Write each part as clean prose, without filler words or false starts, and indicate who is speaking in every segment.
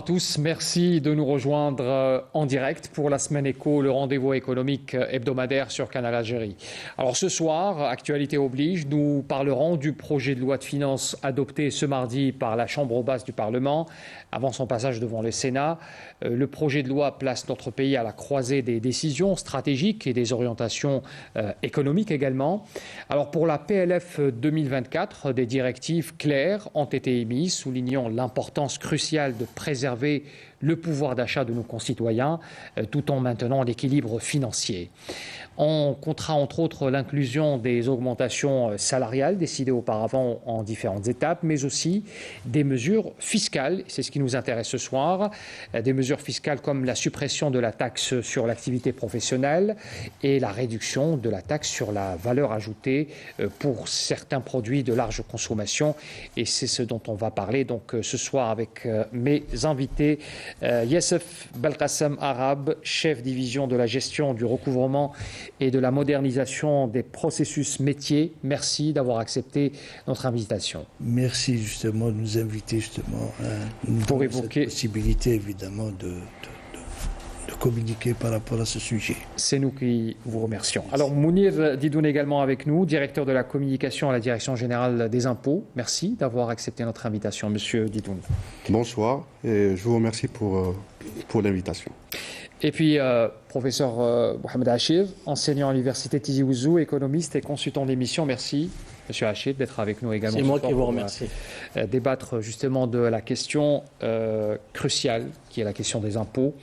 Speaker 1: À tous, merci de nous rejoindre en direct pour la semaine éco, le rendez-vous économique hebdomadaire sur Canal Algérie. Alors ce soir, actualité oblige, nous parlerons du projet de loi de finances adopté ce mardi par la Chambre basse du Parlement avant son passage devant le Sénat. Le projet de loi place notre pays à la croisée des décisions stratégiques et des orientations économiques également. Alors pour la PLF 2024, des directives claires ont été émises, soulignant l'importance cruciale de préserver le pouvoir d'achat de nos concitoyens, tout en maintenant l'équilibre financier. On comptera entre autres l'inclusion des augmentations salariales décidées auparavant en différentes étapes, mais aussi des mesures fiscales, c'est ce qui nous intéresse ce soir, des mesures fiscales comme la suppression de la taxe sur l'activité professionnelle et la réduction de la taxe sur la valeur ajoutée pour certains produits de large consommation. Et c'est ce dont on va parler donc ce soir avec mes invités. Youssef Belkacem Arabe, chef division de la gestion du recouvrement et de la modernisation des processus métiers. Merci d'avoir accepté notre invitation.
Speaker 2: Merci justement de nous inviter justement pour évoquer cette possibilité évidemment de communiquer par rapport à ce sujet.
Speaker 1: C'est nous qui vous remercions. Alors Mounir Didoun également avec nous, directeur de la communication à la Direction générale des impôts. Merci d'avoir accepté notre invitation, monsieur Didoun.
Speaker 3: Bonsoir et je vous remercie pour l'invitation.
Speaker 1: Et puis, professeur Mohamed Achir, enseignant à l'université Tizi Ouzou, économiste et consultant d'émission. Merci, monsieur Achir, d'être avec nous également.
Speaker 4: C'est moi qui vous remercie.
Speaker 1: Débattre justement de la question cruciale, qui est la question des impôts.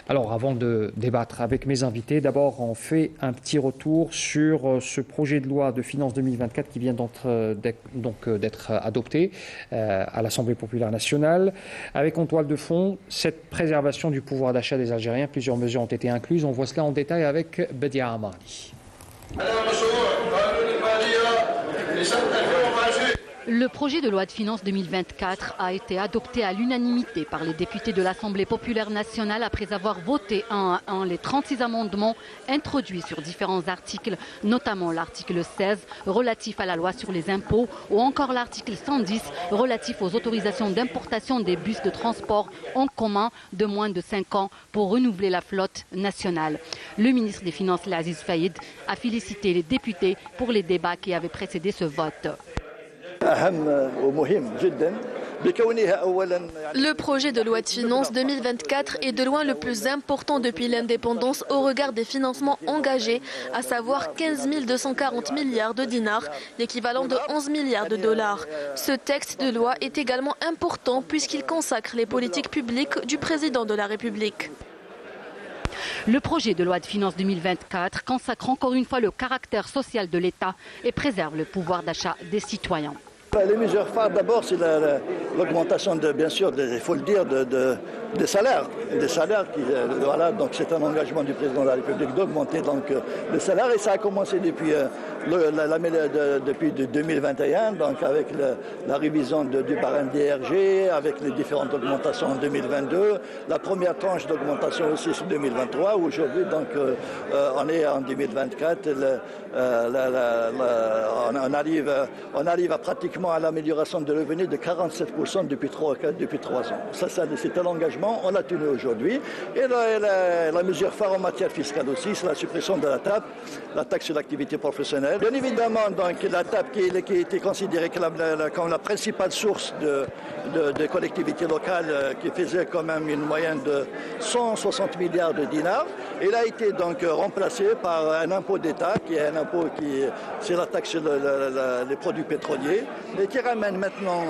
Speaker 1: Alors, avant de débattre avec mes invités, d'abord, on fait un petit retour sur ce projet de loi de finances 2024 qui vient d'être adopté à l'Assemblée populaire nationale. Avec en toile de fond, cette préservation du pouvoir d'achat des Algériens. Plusieurs mesures ont été incluses. On voit cela en détail avec Bedia Amani.
Speaker 5: Le projet de loi de finances 2024 a été adopté à l'unanimité par les députés de l'Assemblée populaire nationale après avoir voté un à un les 36 amendements introduits sur différents articles, notamment l'article 16 relatif à la loi sur les impôts ou encore l'article 110 relatif aux autorisations d'importation des bus de transport en commun de moins de 5 ans pour renouveler la flotte nationale. Le ministre des Finances, Aziz Faïd, a félicité les députés pour les débats qui avaient précédé ce vote.
Speaker 6: Le projet de loi de finances 2024 est de loin le plus important depuis l'indépendance au regard des financements engagés, à savoir 15 240 milliards de dinars, l'équivalent de 11 milliards de dollars. Ce texte de loi est également important puisqu'il consacre les politiques publiques du président de la République.
Speaker 5: Le projet de loi de finances 2024 consacre encore une fois le caractère social de l'État et préserve le pouvoir d'achat des citoyens.
Speaker 7: Les mesures phares, d'abord, c'est l'augmentation, bien sûr, il faut le dire, des salaires. Des salaires, voilà, donc c'est un engagement du président de la République d'augmenter les salaires et ça a commencé depuis 2021, donc avec la révision du barème DRG, avec les différentes augmentations en 2022, la première tranche d'augmentation aussi sur 2023. Aujourd'hui, donc, on est en 2024, on arrive à pratiquement à l'amélioration de revenus de 47% depuis 3 ans. Ça c'est un engagement, on l'a tenu aujourd'hui. Et la mesure phare en matière fiscale aussi, c'est la suppression de la taxe sur l'activité professionnelle. Bien évidemment, donc, la TAP qui a été considérée comme la principale source de collectivités locales qui faisait quand même une moyenne de 160 milliards de dinars. Elle a été donc remplacée par un impôt d'État qui est un impôt c'est la taxe sur les produits pétroliers et qui ramène maintenant,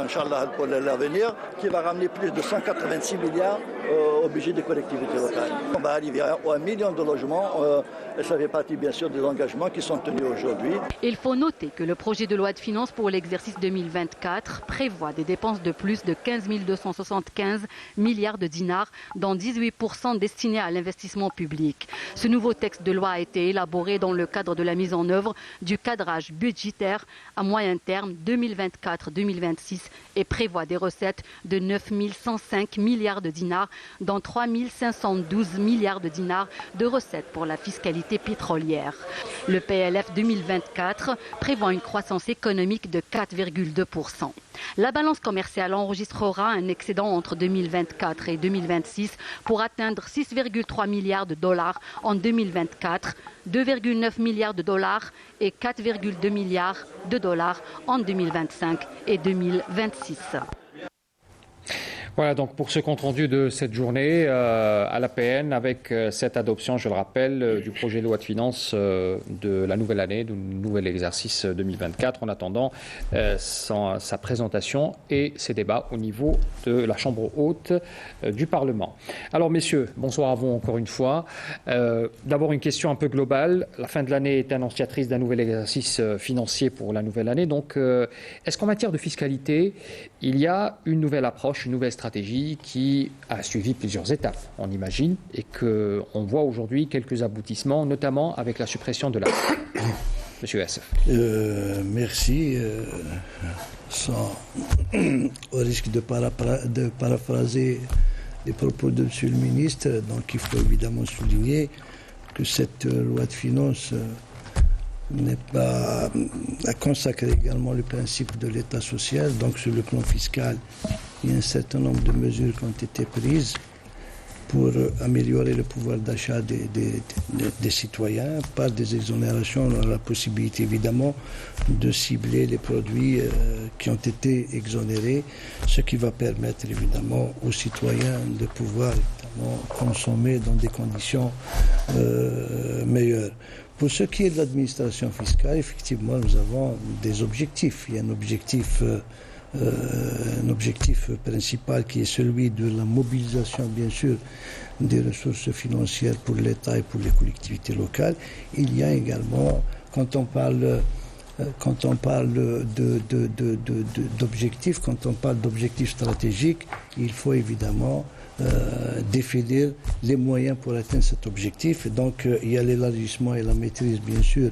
Speaker 7: Inch'Allah pour l'avenir, qui va ramener plus de 186 milliards au budget des collectivités locales. On va arriver à 1 million de logements et ça fait partie bien sûr des engagements qui sont tenus aujourd'hui.
Speaker 5: Il faut noter que le projet de loi de finances pour l'exercice 2024 prévoit des dépenses de plus de 15 275 milliards de dinars, dont 18% destinés à l'investissement public. Ce nouveau texte de loi a été élaboré dans le cadre de la mise en œuvre du cadrage budgétaire à moyen terme 2024-2027. 2024-2026 et prévoit des recettes de 9 105 milliards de dinars, dont 3 512 milliards de dinars de recettes pour la fiscalité pétrolière. Le PLF 2024 prévoit une croissance économique de 4,2%. La balance commerciale enregistrera un excédent entre 2024 et 2026 pour atteindre 6,3 milliards de dollars en 2024, 2,9 milliards de dollars et 4,2 milliards de dollars en 2025 et 2026.
Speaker 1: Voilà donc pour ce compte-rendu de cette journée à l'APN avec cette adoption, je le rappelle, du projet de loi de finances de la nouvelle année, du nouvel exercice 2024, en attendant sa présentation et ses débats au niveau de la Chambre haute du Parlement. Alors messieurs, bonsoir à vous encore une fois. D'abord une question un peu globale. La fin de l'année est annonciatrice d'un nouvel exercice financier pour la nouvelle année. Donc est-ce qu'en matière de fiscalité, il y a une nouvelle approche, une nouvelle stratégie qui a suivi plusieurs étapes, on imagine, et qu'on voit aujourd'hui quelques aboutissements, notamment avec la suppression de la... Monsieur Assef.
Speaker 2: Merci. Au risque de paraphraser les propos de Monsieur le ministre, donc il faut évidemment souligner que cette loi de finances a consacré également le principe de l'État social. Donc sur le plan fiscal, il y a un certain nombre de mesures qui ont été prises pour améliorer le pouvoir d'achat des citoyens par des exonérations. On a la possibilité évidemment de cibler les produits qui ont été exonérés, ce qui va permettre évidemment aux citoyens de pouvoir consommer dans des conditions meilleures. Pour ce qui est de l'administration fiscale, effectivement, nous avons des objectifs. Il y a un objectif principal qui est celui de la mobilisation, bien sûr, des ressources financières pour l'État et pour les collectivités locales. Il y a également, quand on parle d'objectifs, quand on parle d'objectifs stratégiques, il faut évidemment définir les moyens pour atteindre cet objectif. Et donc, il y a l'élargissement et la maîtrise, bien sûr,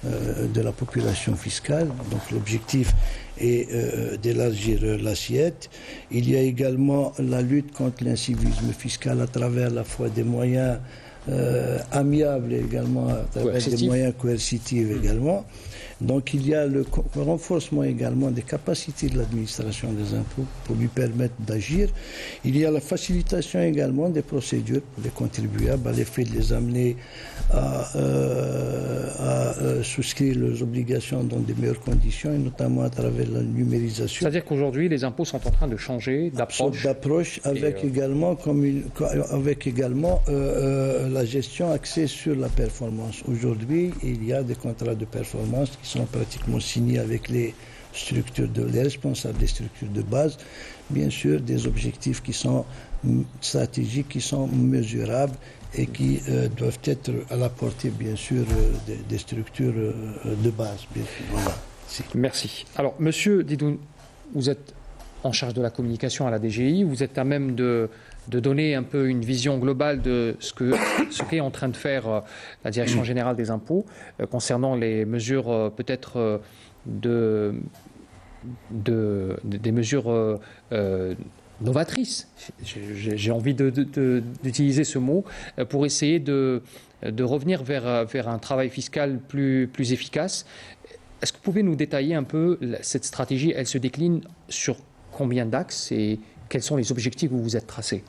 Speaker 2: de la population fiscale. Donc, l'objectif est d'élargir l'assiette. Il y a également la lutte contre l'incivisme fiscal à travers la fois des moyens amiables et également à travers des moyens coercitifs également. Donc il y a le renforcement également des capacités de l'administration des impôts pour lui permettre d'agir. Il y a la facilitation également des procédures pour les contribuables à l'effet de les amener à souscrire leurs obligations dans de meilleures conditions et notamment à travers la numérisation.
Speaker 1: C'est-à-dire qu'aujourd'hui les impôts sont en train de changer d'approche
Speaker 2: avec également la gestion axée sur la performance. Aujourd'hui, il y a des contrats de performance qui sont pratiquement signés avec les responsables des structures de base, bien sûr des objectifs qui sont stratégiques, qui sont mesurables et qui doivent être à la portée, bien sûr, des structures de base. Voilà.
Speaker 1: Merci. Alors, Monsieur Didoun, vous êtes en charge de la communication à la DGI, vous êtes à même de donner un peu une vision globale de ce qu'est en train de faire la Direction générale des impôts concernant les mesures peut-être des mesures novatrices. J'ai envie d'utiliser ce mot pour essayer de revenir vers un travail fiscal plus efficace. Est-ce que vous pouvez nous détailler un peu cette stratégie? Elle se décline sur combien d'axes et quels sont les objectifs que vous vous êtes tracés?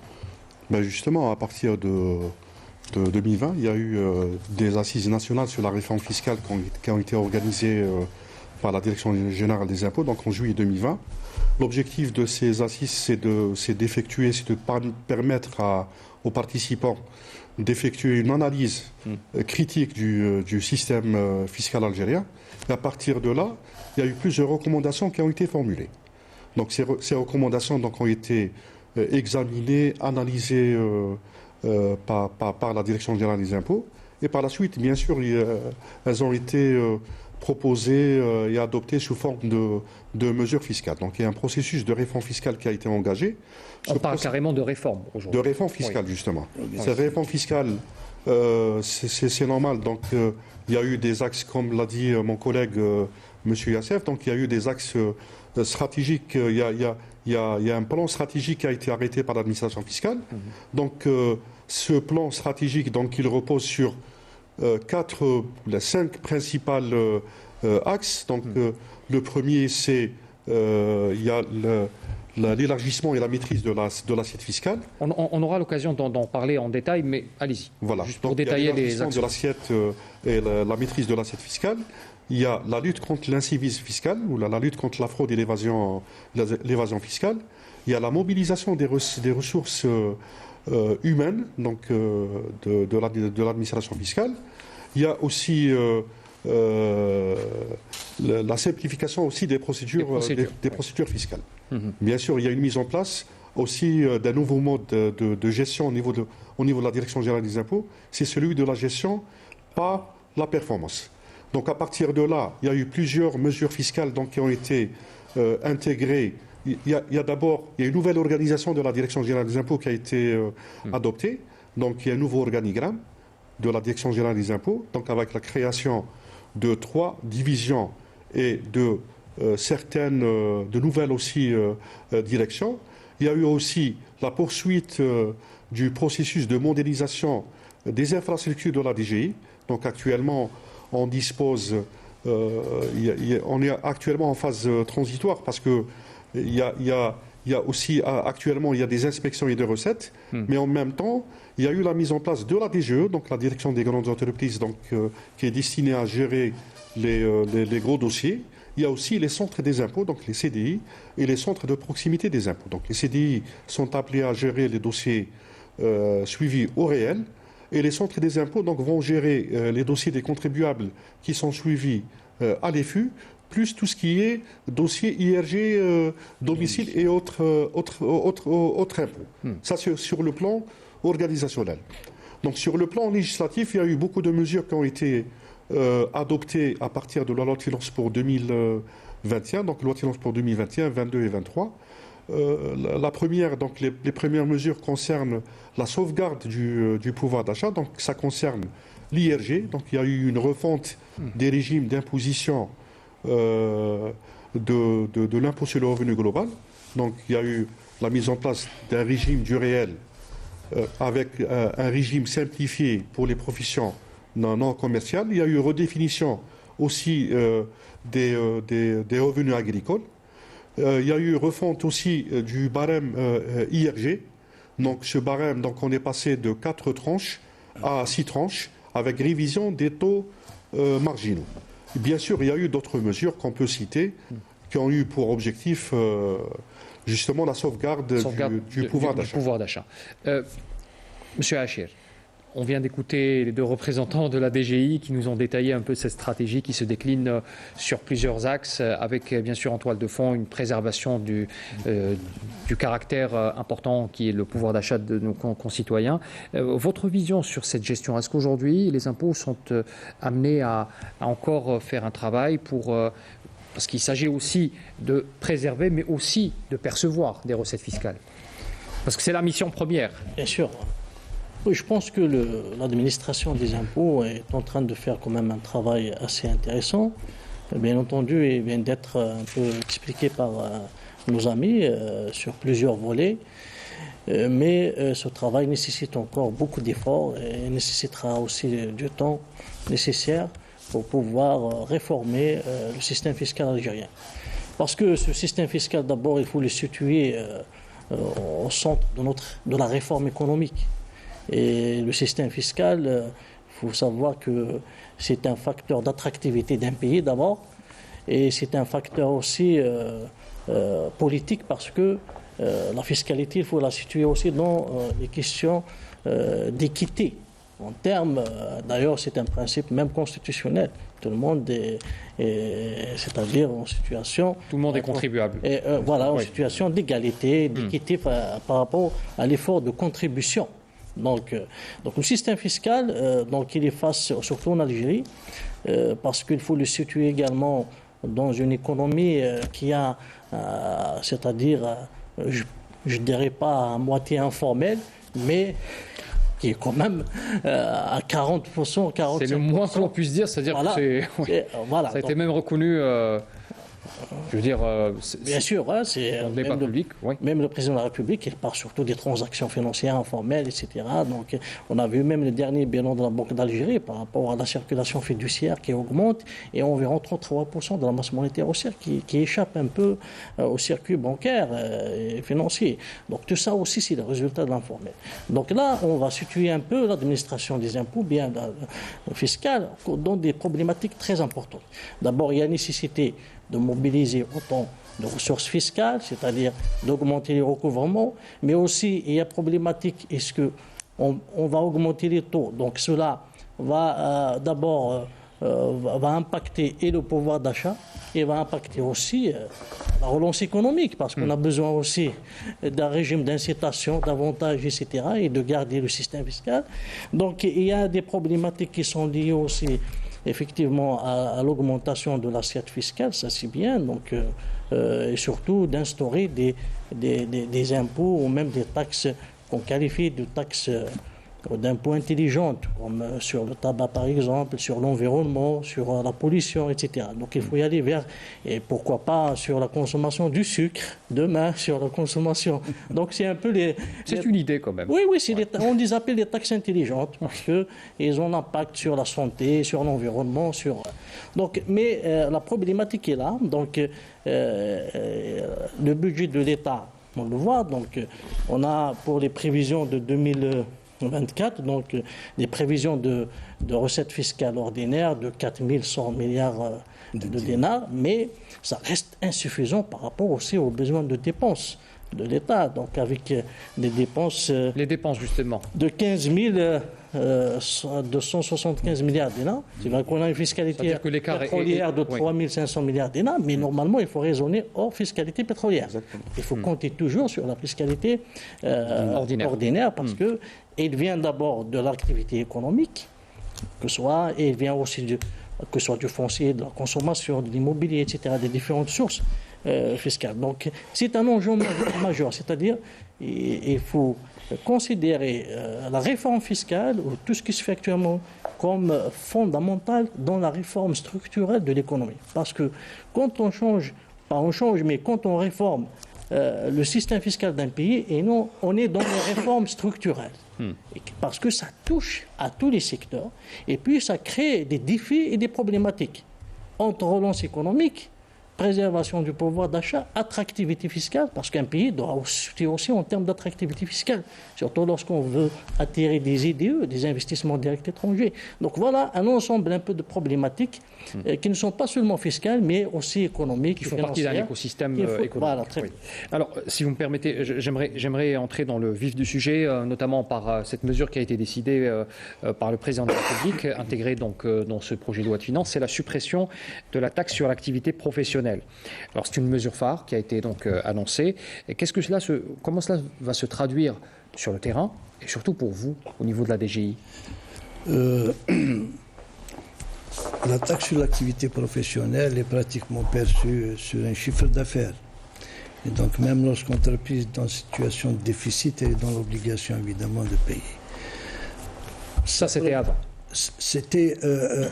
Speaker 3: Justement, à partir de 2020, il y a eu des assises nationales sur la réforme fiscale qui ont été organisées par la Direction générale des impôts, donc en juillet 2020. L'objectif de ces assises, c'est de permettre aux participants d'effectuer une analyse critique du système fiscal algérien. Et à partir de là, il y a eu plusieurs recommandations qui ont été formulées. Donc ces recommandations ont été examinées, analysées par la Direction générale des impôts. Et par la suite, bien sûr, elles ont été proposées et adoptées sous forme de mesures fiscales. Donc il y a un processus de réforme fiscale qui a été engagé.
Speaker 1: On parle carrément de réforme aujourd'hui.
Speaker 3: De réforme fiscale, justement. Cette réforme fiscale, c'est normal. Donc il y a eu des axes, comme l'a dit mon collègue M. Yassef. Donc il y a eu des axes stratégiques. Il y a un plan stratégique qui a été arrêté par l'administration fiscale. Donc ce plan stratégique, donc, il repose sur les 5 principaux axes. Donc le premier, c'est il y a l'élargissement et la maîtrise de l'assiette fiscale.
Speaker 1: On aura l'occasion d'en parler en détail, mais allez-y.
Speaker 3: Voilà.
Speaker 1: Juste pour
Speaker 3: donc,
Speaker 1: détailler les
Speaker 3: axes. De l'assiette et la maîtrise de l'assiette fiscale. Il y a la lutte contre l'incivisme fiscal, ou la lutte contre la fraude et l'évasion fiscale. Il y a la mobilisation des ressources humaines, donc de l'administration fiscale. Il y a aussi la simplification aussi des procédures fiscales. Bien sûr, il y a une mise en place aussi d'un nouveau mode de gestion au niveau de la Direction générale des impôts. C'est celui de la gestion par la performance. Donc à partir de là, il y a eu plusieurs mesures fiscales donc, qui ont été intégrées. Il y a d'abord une nouvelle organisation de la Direction générale des impôts qui a été adoptée. Donc il y a un nouveau organigramme de la Direction générale des impôts, donc avec la création de 3 divisions et de de nouvelles aussi directions. Il y a eu aussi la poursuite du processus de modélisation des infrastructures de la DGI. Donc actuellement, on dispose, on est actuellement en phase transitoire parce que il y a aussi actuellement il y a des inspections et des recettes, mais en même temps, il y a eu la mise en place de la DGE, donc la Direction des grandes entreprises, donc qui est destinée à gérer les gros dossiers. Il y a aussi les centres des impôts, donc les CDI, et les centres de proximité des impôts. Donc les CDI sont appelés à gérer les dossiers suivis au réel, et les centres des impôts donc, vont gérer les dossiers des contribuables qui sont suivis à l'EFU, plus tout ce qui est dossier IRG, domicile et autres impôts. Ça, c'est sur le plan organisationnel. Donc sur le plan législatif, il y a eu beaucoup de mesures qui ont été adoptées à partir de la loi de finances pour 2021, donc loi de finances pour 2021, 22 et 23. La première, donc les premières mesures concernent la sauvegarde du pouvoir d'achat, donc ça concerne l'IRG, donc il y a eu une refonte des régimes d'imposition de l'impôt sur le revenu global, donc il y a eu la mise en place d'un régime du réel avec un régime simplifié pour les professions non commerciales. Il y a eu redéfinition aussi des revenus agricoles. Il y a eu refonte aussi du barème IRG. Donc ce barème, donc on est passé de 4 tranches à 6 tranches avec révision des taux marginaux. Bien sûr, il y a eu d'autres mesures qu'on peut citer qui ont eu pour objectif justement la sauvegarde du pouvoir d'achat.
Speaker 1: Monsieur Hachir, on vient d'écouter les 2 représentants de la DGI qui nous ont détaillé un peu cette stratégie qui se décline sur plusieurs axes avec bien sûr en toile de fond une préservation du caractère important qui est le pouvoir d'achat de nos concitoyens. Votre vision sur cette gestion, est-ce qu'aujourd'hui les impôts sont amenés à encore faire un travail parce qu'il s'agit aussi de préserver mais aussi de percevoir des recettes fiscales? Parce que c'est la mission première.
Speaker 4: Bien sûr. Oui, je pense que l'administration des impôts est en train de faire quand même un travail assez intéressant. Bien entendu, il vient d'être un peu expliqué par nos amis sur plusieurs volets. Mais ce travail nécessite encore beaucoup d'efforts et nécessitera aussi du temps nécessaire pour pouvoir réformer le système fiscal algérien. Parce que ce système fiscal, d'abord, il faut le situer au centre de la réforme économique. Et le système fiscal, il faut savoir que c'est un facteur d'attractivité d'un pays d'abord, et c'est un facteur aussi politique parce que la fiscalité, il faut la situer aussi dans les questions d'équité. En termes, d'ailleurs, c'est un principe même constitutionnel. Tout le monde c'est-à-dire en situation...
Speaker 1: Tout le monde est contribuable.
Speaker 4: Voilà, en situation d'égalité, d'équité par rapport à l'effort de contribution. Donc le système fiscal, il est face, surtout en Algérie, parce qu'il faut le situer également dans une économie qui a, c'est-à-dire, je ne dirais pas à moitié informelle, mais qui est quand même à 40%, 45%.
Speaker 1: C'est le moins que l'on puisse dire, c'est-à-dire
Speaker 4: Voilà.
Speaker 1: que oui,
Speaker 4: Voilà.
Speaker 1: ça a été
Speaker 4: Donc,
Speaker 1: même reconnu, je veux dire,
Speaker 4: bien sûr, voilà, c'est
Speaker 1: dans le débat public. Oui.
Speaker 4: même le président de la République, il parle surtout des transactions financières informelles, etc. Donc, on a vu même le dernier bilan de la Banque d'Algérie par rapport à la circulation fiduciaire qui augmente et environ 33% de la masse monétaire haussière qui échappe un peu au circuit bancaire et financier. Donc, tout ça aussi, c'est le résultat de l'informel. Donc là, on va situer un peu l'administration des impôts bien fiscale dans des problématiques très importantes. D'abord, il y a nécessité de mobiliser autant de ressources fiscales, c'est-à-dire d'augmenter les recouvrements, mais aussi il y a problématique, est-ce qu'on va augmenter les taux? Donc cela va d'abord va impacter et le pouvoir d'achat et va impacter aussi la relance économique, parce qu'on a besoin aussi d'un régime d'incitation, d'avantages, etc., et de garder le système fiscal. Donc il y a des problématiques qui sont liées aussi effectivement à l'augmentation de l'assiette fiscale, ça c'est bien, donc, et surtout d'instaurer des impôts ou même des taxes qu'on qualifie de taxes d'impôts intelligentes, comme sur le tabac par exemple, sur l'environnement, sur la pollution, etc. Donc il faut y aller vers, et pourquoi pas sur la consommation du sucre, demain sur la consommation. Donc c'est un peu
Speaker 1: C'est une idée quand même.
Speaker 4: Oui, on les appelle les taxes intelligentes parce qu'ils ont un impact sur la santé, sur l'environnement, Donc, mais la problématique est là. Donc, le budget de l'État, on le voit. Donc, on a pour les prévisions de 2024, donc des prévisions de recettes fiscales ordinaires de 4100 milliards de dinars, mais ça reste insuffisant par rapport aussi aux besoins de dépenses de l'État, donc avec des dépenses...
Speaker 1: Les dépenses, justement.
Speaker 4: De 15 275 milliards de dinars. C'est vrai qu'on a une fiscalité pétrolière de 3 500 milliards de dinars, mais normalement, il faut raisonner hors fiscalité pétrolière.
Speaker 3: Exactement.
Speaker 4: Il faut compter toujours sur la fiscalité ordinaire parce que il vient d'abord de l'activité économique, et il vient aussi que ce soit du foncier, de la consommation, de l'immobilier, etc., des différentes sources fiscales. Donc, c'est un enjeu majeur, c'est-à-dire il faut considérer la réforme fiscale ou tout ce qui se fait actuellement comme fondamental dans la réforme structurelle de l'économie. Parce que quand on change, pas on change, mais quand on réforme le système fiscal d'un pays, et non, on est dans les réformes structurelles. Parce que ça touche à tous les secteurs, et puis ça crée des défis et des problématiques entre relance économique, préservation du pouvoir d'achat, attractivité fiscale, parce qu'un pays doit aussi en termes d'attractivité fiscale, surtout lorsqu'on veut attirer des IDE, des investissements directs étrangers. Donc voilà un ensemble un peu de problématiques qui ne sont pas seulement fiscales, mais aussi économiques.
Speaker 1: Qui font partie d'un écosystème économique.
Speaker 4: Voilà, très
Speaker 1: bien. Alors, si vous me permettez, j'aimerais entrer dans le vif du sujet, notamment par cette mesure qui a été décidée par le président de la République, intégrée donc dans ce projet de loi de finances, c'est la suppression de la taxe sur l'activité professionnelle. Alors c'est une mesure phare qui a été donc annoncée. Et comment cela va se traduire sur le terrain et surtout pour vous au niveau de la DGI?
Speaker 2: La taxe sur l'activité professionnelle est pratiquement perçue sur un chiffre d'affaires. Et donc même lorsqu'une entreprise est en situation de déficit, elle est dans l'obligation évidemment de payer.
Speaker 1: Ça c'était avant.
Speaker 2: C'était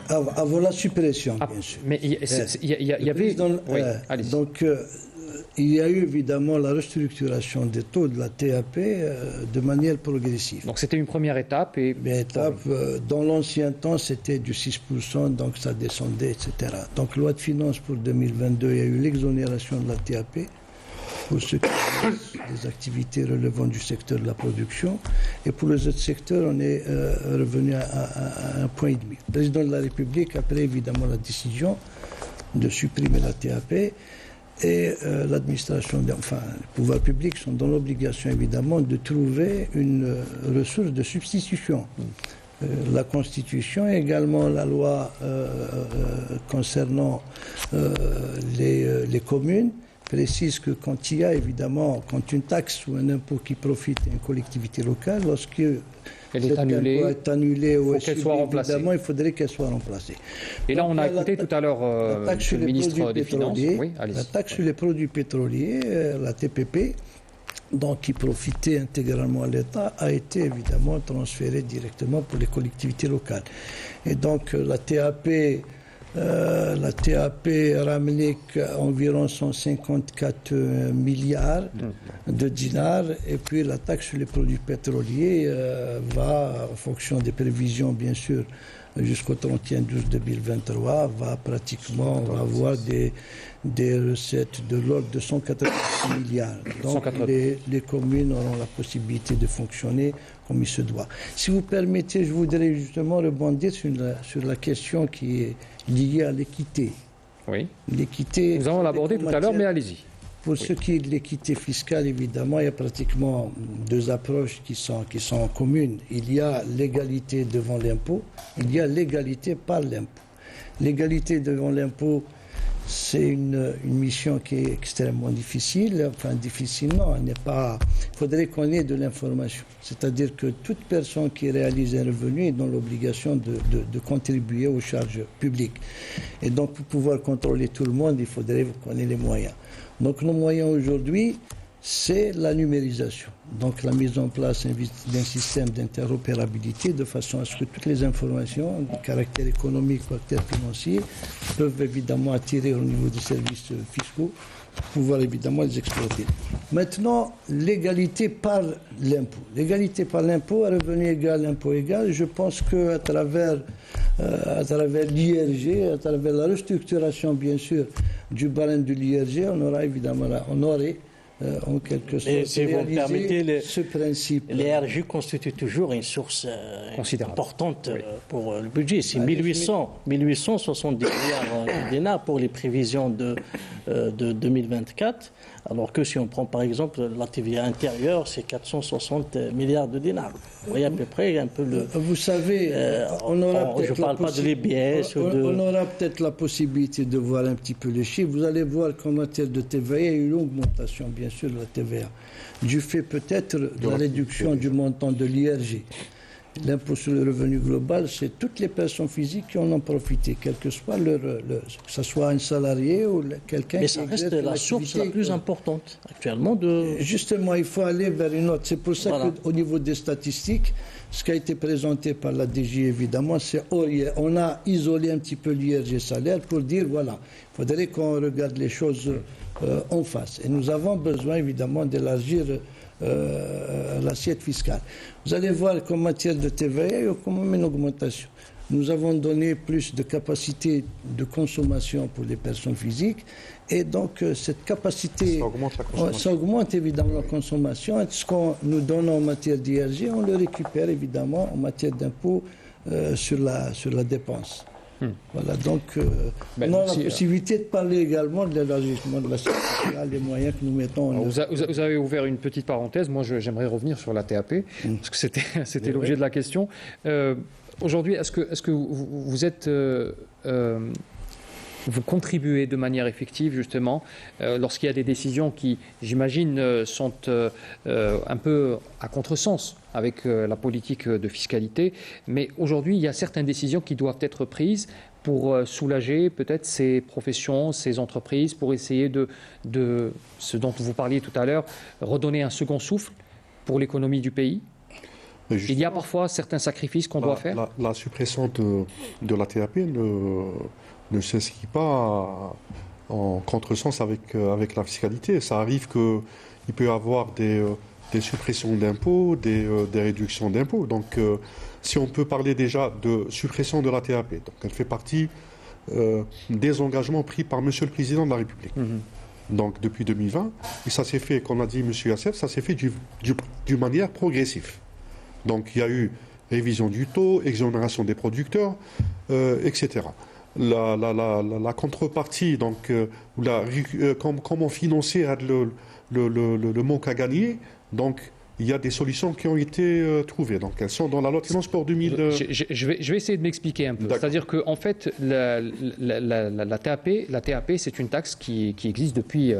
Speaker 2: avant la suppression, bien sûr.
Speaker 1: Mais il y avait...
Speaker 2: Donc, il y a eu évidemment la restructuration des taux de la TAP de manière progressive.
Speaker 1: Donc, c'était une première étape.
Speaker 2: Dans l'ancien temps, c'était du 6%, donc ça descendait, etc. Donc, loi de finances pour 2022, il y a eu l'exonération de la TAP pour ceux qui ont des activités relevant du secteur de la production. Et pour les autres secteurs, on est revenu à 1,5 point. Le président de la République a pris évidemment la décision de supprimer la TAP et l'administration, les pouvoirs publics sont dans l'obligation évidemment de trouver une ressource de substitution. La Constitution et également la loi concernant les communes précise que quand il y a évidemment, quand une taxe ou un impôt qui profite à une collectivité locale, lorsque
Speaker 1: elle est annulée,
Speaker 2: ou
Speaker 1: qu'elle soit remplacée.
Speaker 2: Évidemment, il faudrait qu'elle soit remplacée.
Speaker 1: Et là, on a écouté tout à l'heure le ministre des Finances.
Speaker 2: La taxe sur les produits pétroliers, la TPP, donc qui profitait intégralement à l'État, a été évidemment transféré directement pour les collectivités locales. Et donc la TAP ramenait environ 154 milliards de dinars, et puis la taxe sur les produits pétroliers va, en fonction des prévisions bien sûr, jusqu'au 31/12/2023, va pratiquement avoir des recettes de l'ordre de 186 milliards. Donc les communes auront la possibilité de fonctionner comme il se doit. Si vous permettez, je voudrais justement rebondir sur la question qui est liée à l'équité.
Speaker 1: Oui.
Speaker 2: L'équité.
Speaker 1: Nous allons l'aborder tout à l'heure, mais allez-y.
Speaker 2: Pour ce qui est de l'équité fiscale, évidemment, il y a pratiquement deux approches qui sont communes. Il y a l'égalité devant l'impôt, il y a l'égalité par l'impôt. L'égalité devant l'impôt, c'est une mission qui est extrêmement difficile. Enfin, difficile, non, elle n'est pas. Il faudrait qu'on ait de l'information. C'est-à-dire que toute personne qui réalise un revenu est dans l'obligation de contribuer aux charges publiques. Et donc, pour pouvoir contrôler tout le monde, il faudrait qu'on ait les moyens. Donc, nos moyens aujourd'hui, c'est la numérisation. Donc, la mise en place d'un système d'interopérabilité de façon à ce que toutes les informations de caractère économique, de caractère financier, peuvent évidemment attirer au niveau des services fiscaux pour pouvoir évidemment les exploiter. Maintenant, l'égalité par l'impôt. L'égalité par l'impôt, revenu égal, impôt égal, je pense qu'à travers l'IRG, à travers la restructuration, bien sûr, du barème de l'IRG, on aurait en quelque sorte
Speaker 4: si vous me permettez,
Speaker 2: ce principe.
Speaker 4: L'ERG constitue toujours une source importante pour le budget. C'est 1870 milliards de dinars pour les prévisions de 2024, alors que si on prend par exemple la TVA intérieure, c'est 460 milliards de dinars. Vous voyez à peu près un peu le...
Speaker 2: Vous savez, on aura
Speaker 4: je ne parle pas de l'EBS.
Speaker 2: On aura peut-être la possibilité de voir un petit peu les chiffres. Vous allez voir qu'en matière de TVA, il y a eu une augmentation, bien sûr, de la TVA, du fait peut-être de la réduction du montant de l'IRG. L'impôt sur le revenu global, c'est toutes les personnes physiques qui en ont profité, quel que soit que ce soit un salarié ou quelqu'un qui...
Speaker 4: Mais ça reste la source la plus importante actuellement de...
Speaker 2: Justement, il faut aller vers une autre. C'est pour ça qu'au niveau des statistiques, ce qui a été présenté par la DG, évidemment, c'est on a isolé un petit peu l'IRG salaire pour dire, voilà, il faudrait qu'on regarde les choses en face. Et nous avons besoin, évidemment, d'élargir l'assiette fiscale. Vous allez voir qu'en matière de TVA, il y a quand même une augmentation. Nous avons donné plus de capacité de consommation pour les personnes physiques, et donc cette capacité, ça augmente évidemment la consommation. Et ce qu'on nous donne en matière d'IRG, on le récupère évidemment en matière d'impôt sur la dépense. Voilà, donc on a la possibilité de parler également de l'élargissement de la société, les moyens que nous mettons en œuvre.
Speaker 1: Vous avez ouvert une petite parenthèse. Moi, j'aimerais revenir sur la TAP, parce que c'était l'objet de la question. Aujourd'hui, est-ce que vous êtes... vous contribuez de manière effective, justement, lorsqu'il y a des décisions qui, j'imagine, sont un peu à contresens avec la politique de fiscalité. Mais aujourd'hui, il y a certaines décisions qui doivent être prises pour soulager peut-être ces professions, ces entreprises, pour essayer de ce dont vous parliez tout à l'heure, redonner un second souffle pour l'économie du pays. Il y a parfois certains sacrifices qu'on doit faire.
Speaker 3: La suppression de la TAP ne s'inscrit pas en contresens avec la fiscalité. Ça arrive qu'il peut y avoir des suppressions d'impôts, des réductions d'impôts. Donc, si on peut parler déjà de suppression de la TAP, donc elle fait partie des engagements pris par M. le Président de la République. Donc, depuis 2020, et ça s'est fait, comme l'a dit M. Yassef, ça s'est fait d'une manière progressive. Donc, il y a eu révision du taux, exonération des producteurs, etc. La contrepartie, donc, comment financer le manque à gagner, donc il y a des solutions qui ont été trouvées. Donc elles sont dans la loi de finances pour 2000.
Speaker 1: Je vais essayer de m'expliquer un peu. C'est-à-dire qu'en fait, la TAP, c'est une taxe qui existe depuis...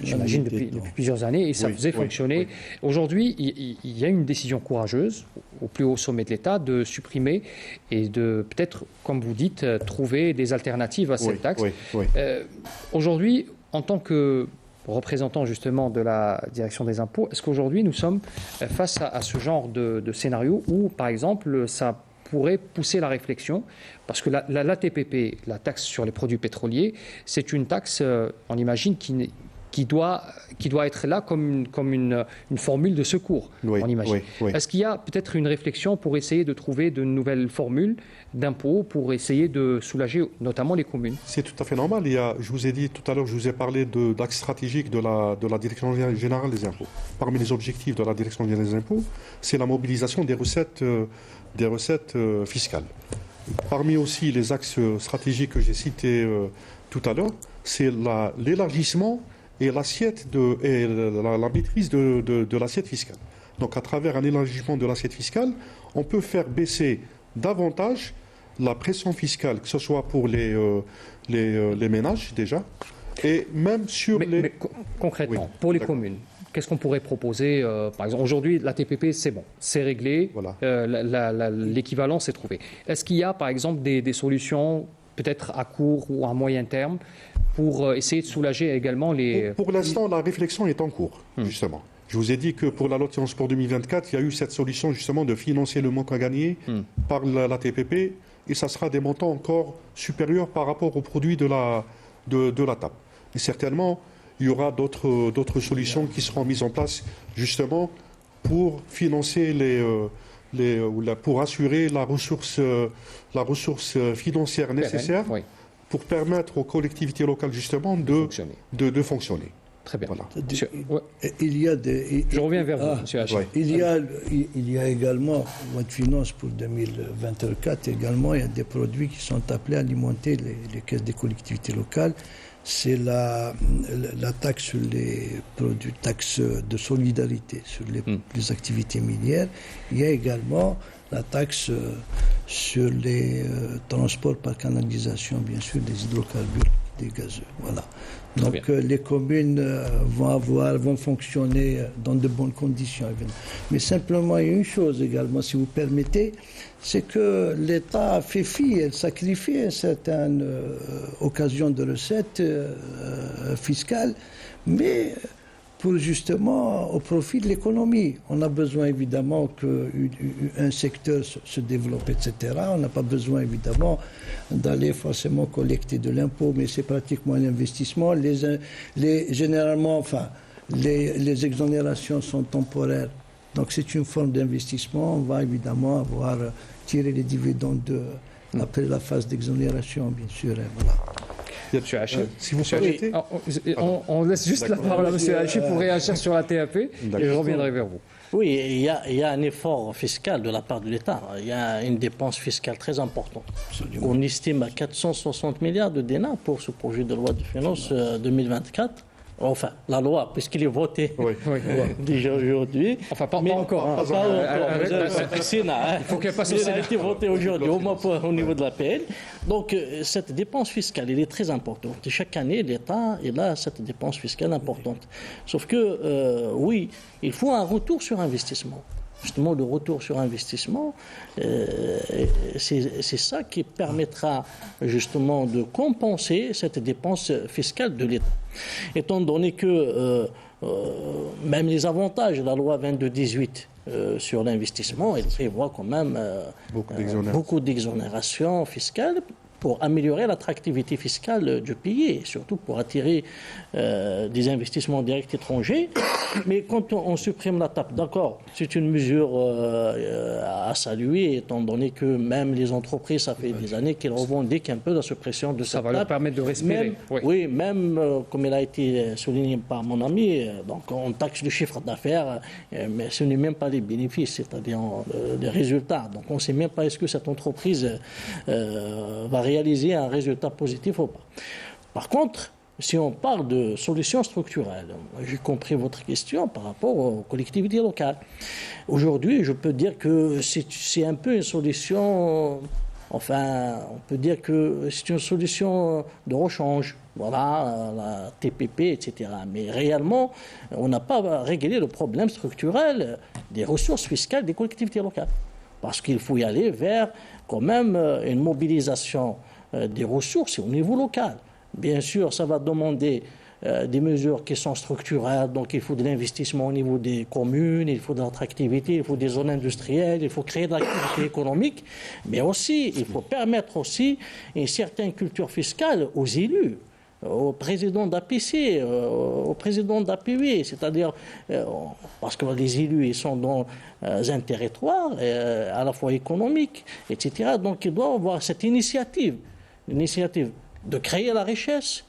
Speaker 1: j'imagine depuis plusieurs années, et ça faisait fonctionner. Aujourd'hui, il y a une décision courageuse au plus haut sommet de l'État de supprimer et de peut-être, comme vous dites, trouver des alternatives à cette taxe. Aujourd'hui, en tant que représentant justement de la direction des impôts, est-ce qu'aujourd'hui nous sommes face à ce genre de scénario où, par exemple, ça pourrait pousser la réflexion, parce que la TPP, la taxe sur les produits pétroliers, c'est une taxe, on imagine, qui doit être là comme une formule de secours,
Speaker 3: Oui,
Speaker 1: on imagine.
Speaker 3: oui.
Speaker 1: Est-ce qu'il y a peut-être une réflexion pour essayer de trouver de nouvelles formules d'impôts pour essayer de soulager notamment les communes?
Speaker 3: C'est tout à fait normal. Je vous ai dit tout à l'heure, je vous ai parlé d'axes stratégiques de la Direction générale des impôts. Parmi les objectifs de la Direction générale des impôts, c'est la mobilisation des recettes fiscales. Parmi aussi les axes stratégiques que j'ai cités tout à l'heure, c'est l'élargissement et l'assiette la maîtrise de l'assiette fiscale. Donc à travers un élargissement de l'assiette fiscale, on peut faire baisser davantage la pression fiscale, que ce soit pour les ménages déjà, et même sur
Speaker 1: mais concrètement,
Speaker 3: Oui,
Speaker 1: pour les
Speaker 3: d'accord.
Speaker 1: communes, qu'est-ce qu'on pourrait proposer par exemple, aujourd'hui, la TPP, c'est bon, c'est réglé,
Speaker 3: Voilà.
Speaker 1: l'équivalent, c'est trouvé. Est-ce qu'il y a, par exemple, des solutions, peut-être à court ou à moyen terme, pour essayer de soulager également les...
Speaker 3: Pour l'instant, la réflexion est en cours, justement. Je vous ai dit que pour la loi de finances pour 2024, il y a eu cette solution justement de financer le manque à gagner par la TPP, et ça sera des montants encore supérieurs par rapport aux produits de la TAP. Et certainement, il y aura d'autres solutions qui seront mises en place justement pour financer pour assurer la ressource financière nécessaire
Speaker 1: Oui,
Speaker 3: pour permettre aux collectivités locales justement
Speaker 1: fonctionner.
Speaker 3: de fonctionner.
Speaker 1: Très bien.
Speaker 3: Voilà.
Speaker 1: Monsieur, ouais,
Speaker 2: Il y a des...
Speaker 1: je reviens vers vous, monsieur Hachim.
Speaker 3: ouais.
Speaker 2: Il y a également, loi de finances pour 2024, également, il y a des produits qui sont appelés à alimenter les caisses des collectivités locales. C'est la taxe sur les produits, taxe de solidarité sur les activités minières. Il y a également la taxe sur les transports par canalisation, bien sûr, des hydrocarbures, des gazeux. Voilà. Donc les communes vont fonctionner dans de bonnes conditions. Évidemment. Mais simplement, il y a une chose également, si vous permettez, c'est que l'État fait fi, elle sacrifie certaines occasions de recettes fiscales, mais pour justement au profit de l'économie. On a besoin évidemment qu'un secteur se développe, etc. On n'a pas besoin évidemment d'aller forcément collecter de l'impôt, mais c'est pratiquement un investissement. Généralement, enfin, les exonérations sont temporaires. Donc c'est une forme d'investissement. On va évidemment avoir tiré les dividendes après la phase d'exonération, bien sûr. Et voilà.
Speaker 1: Monsieur Hachim.
Speaker 3: Si vous permettez,
Speaker 1: On laisse juste la parole à monsieur Hachim pour réagir sur la TAP et je reviendrai vers vous.
Speaker 4: Oui, il y a un effort fiscal de la part de l'État. Il y a une dépense fiscale très importante. On estime à 460 milliards de dinars pour ce projet de loi de finances 2024. Enfin, la loi, puisqu'il est voté déjà aujourd'hui.
Speaker 1: Enfin, pas encore. Hein.
Speaker 4: Pas encore. Le Sénat,
Speaker 1: il faut qu'elle passe au
Speaker 4: Sénat.
Speaker 1: Sénat.
Speaker 4: A été voté aujourd'hui, au moins au niveau de la PL. Donc, cette dépense fiscale, elle est très importante. Et chaque année, l'État a cette dépense fiscale importante. Sauf que, oui, il faut un retour sur investissement. Justement, le retour sur investissement, c'est ça qui permettra justement de compenser cette dépense fiscale de l'État. Étant donné que même les avantages de la loi 22-18 sur l'investissement, elle prévoit quand même beaucoup d'exonérations fiscales pour améliorer l'attractivité fiscale du pays et surtout pour attirer des investissements directs étrangers. Mais quand on supprime la tape, d'accord, c'est une mesure à saluer, étant donné que même les entreprises, ça fait des années qu'elles revendiquent un peu la suppression de cette tape.
Speaker 1: Ça va leur permettre de respirer.
Speaker 4: Même comme il a été souligné par mon ami, donc on taxe le chiffre d'affaires, mais ce n'est même pas les bénéfices, c'est-à-dire les résultats. Donc on ne sait même pas est-ce que cette entreprise va réaliser un résultat positif ou pas. Par contre, si on parle de solutions structurelles, j'ai compris votre question par rapport aux collectivités locales. Aujourd'hui, je peux dire que c'est un peu une solution, enfin, on peut dire que c'est une solution de rechange. Voilà, la TPP, etc. Mais réellement, on n'a pas réglé le problème structurel des ressources fiscales des collectivités locales. Parce qu'il faut y aller vers quand même une mobilisation des ressources au niveau local. Bien sûr, ça va demander des mesures qui sont structurelles. Donc, il faut de l'investissement au niveau des communes, il faut de l'attractivité, il faut des zones industrielles, il faut créer de l'activité économique. Mais aussi, il faut permettre aussi une certaine culture fiscale aux élus, au président d'APC, au président d'APV, c'est-à-dire parce que les élus ils sont dans un territoire à la fois économique, etc. Donc ils doivent avoir cette l'initiative de créer la richesse,